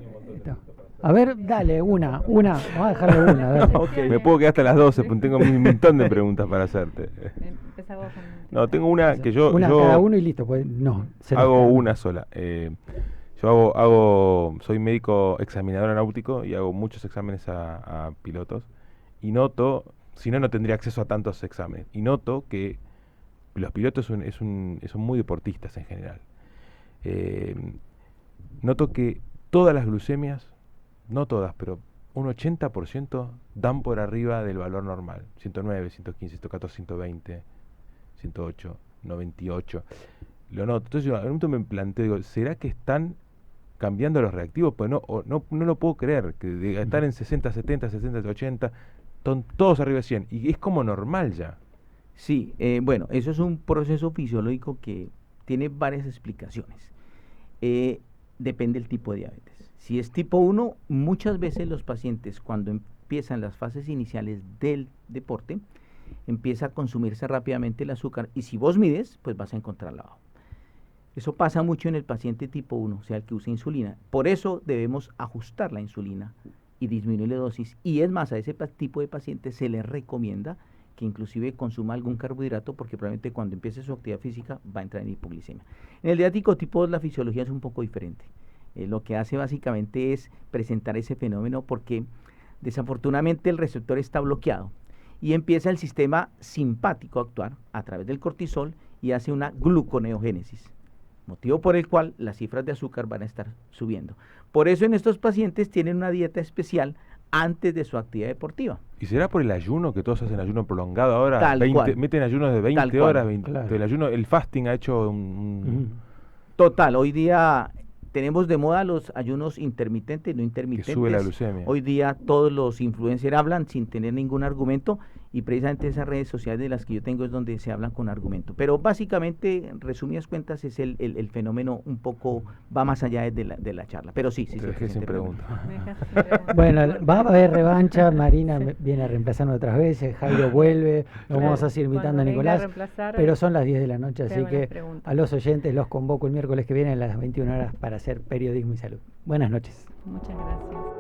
A ver, dale, una. Vamos a dejarle una. A ver. Okay. Me puedo quedar hasta las 12, porque tengo un montón de preguntas para hacerte. Empezá vos con... No, tengo una que yo Cada uno y listo. Pues no. Hago una sola. Soy médico examinador náutico y hago muchos exámenes a pilotos. Y noto, si no tendría acceso a tantos exámenes. Y noto que los pilotos son muy deportistas en general. Noto que todas las glucemias, no todas, pero un 80% dan por arriba del valor normal. 109, 115, 114, 120, 108, 98. Lo noto. Entonces yo en un momento me planteo, digo, ¿será que están cambiando los reactivos? Pues no lo puedo creer, que están en 60, 70, 60, 80, están todos arriba de 100. Y es como normal ya. Sí, bueno, eso es un proceso fisiológico que tiene varias explicaciones. Depende del tipo de diabetes. Si es tipo 1, muchas veces los pacientes, cuando empiezan las fases iniciales del deporte, empieza a consumirse rápidamente el azúcar, y si vos mides, pues vas a encontrarla abajo. Eso pasa mucho en el paciente tipo 1, o sea, el que usa insulina. Por eso debemos ajustar la insulina y disminuir la dosis. Y es más, a ese tipo de paciente se le recomienda que inclusive consuma algún carbohidrato, porque probablemente cuando empiece su actividad física va a entrar en hipoglicemia. En el diabético tipo 2 la fisiología es un poco diferente. Lo que hace básicamente es presentar ese fenómeno porque desafortunadamente el receptor está bloqueado. y empieza el sistema simpático a actuar a través del cortisol y hace una gluconeogénesis, motivo por el cual las cifras de azúcar van a estar subiendo. Por eso en estos pacientes tienen una dieta especial antes de su actividad deportiva. ¿Y será por el ayuno, que todos hacen ayuno prolongado ahora? Tal cual. Meten ayunos de 20 horas, Claro. el ayuno, el fasting ha hecho Total, hoy día tenemos de moda los ayunos intermitentes, no que intermitentes. sube la glucemia. Hoy día todos los influencers hablan sin tener ningún argumento, y precisamente esas redes sociales de las que yo tengo es donde se hablan con argumento. Pero básicamente, en resumidas cuentas, es el fenómeno un poco, va más allá de la charla. Pero sí. Te dejé sin pregunta. Bueno, va a haber revancha, Marina viene a reemplazarnos otras veces, Jairo vuelve, nos vamos a seguir invitando a Nicolás, pero son las 10 de la noche, así que a los oyentes los convoco el miércoles que viene a las 21 horas para hacer Periodismo y Salud. Buenas noches. Muchas gracias.